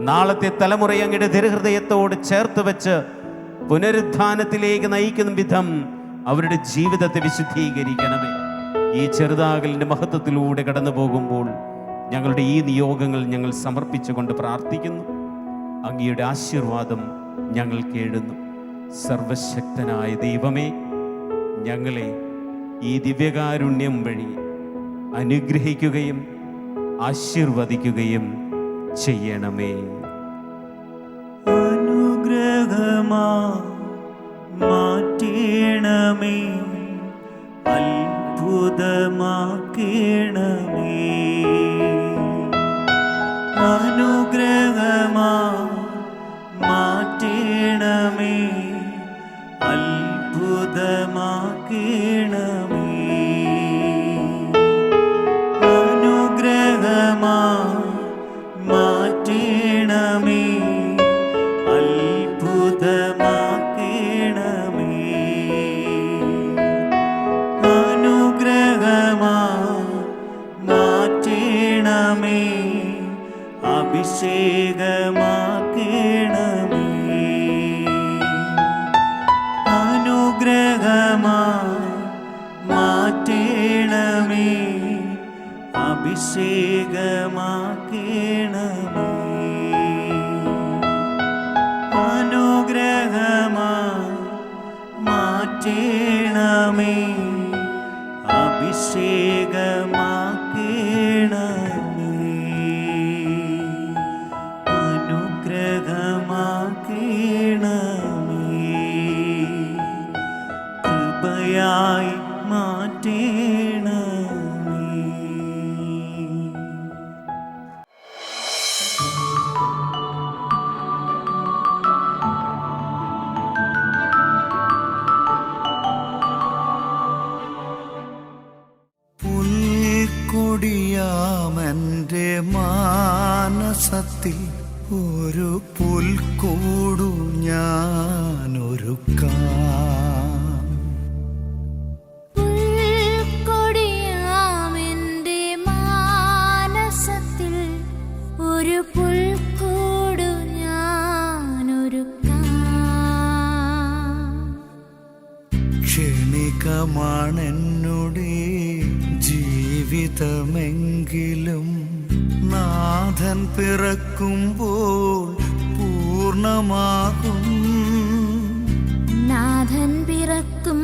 S3: നാളത്തെ തലമുറയെ അങ്ങയുടെ ദൃഹൃദയത്തോട് ചേർത്ത് വെച്ച് പുനരുത്ഥാനത്തിലേക്ക് നയിക്കുന്ന വിധം അവരുടെ ജീവിതത്തെ വിശുദ്ധീകരിക്കണമേ. ഈ ചെറുതാകലിൻ്റെ മഹത്വത്തിലൂടെ കടന്നു പോകുമ്പോൾ ഞങ്ങളുടെ ഈ നിയോഗങ്ങൾ ഞങ്ങൾ സമർപ്പിച്ചുകൊണ്ട് പ്രാർത്ഥിക്കുന്നു. അങ്ങയുടെ ആശീർവാദം ഞങ്ങൾ കേഴുന്നു. സർവശക്തനായ ദൈവമേ, ഞങ്ങളെ ഈ ദിവ്യകാരുണ്യം വഴി അനുഗ്രഹിക്കുകയും ആശീർവദിക്കുകയും ചെയ്യണമേ.
S1: അനുഗ്രഹമാ മാറ്റണമേ, അത്ഭുതമാക്കണമേ. അനുഗ്രഹമാ മാറ്റണമേ, അത്ഭുതമാക്കണമേ. അനുഗ്രഹമാ മാറ്റണമേ, അത്ഭുതമാക്കണമേ. അനുഗ്രഹമാ മാറ്റണമേ, അഭിഷേകമാക്കണമേ. അനുഗ്രഹമാ മാറ്റണമേ, അഭിഷേകമാക്കണമേ. അനുഗ്രഹമാ മാറ്റണമേ, അഭിഷേകമാക്കണമേ. അനുഗ്രഹമാക്കണമേ, കൃപയായി മാറ്റണമേ.
S4: പുൽക്കൊടിയാമന്റെ മാനസത്തിൽ ഒരു പുൽക്കൂടു ഞാനൊരുക്കാം.
S2: പുൽക്കൊടിയാമെന്റെ മാനസത്തിൽ ഒരു പുൽക്കൂടു ഞാനൊരുക്കാം.
S4: ക്ഷണികമാണെന്നുടെ ജീവിതമെങ്കിലും നാഥൻ പിറക്കുമ്പോൾ പൂർണ്ണമാകും.
S2: നാഥൻ പിറക്കും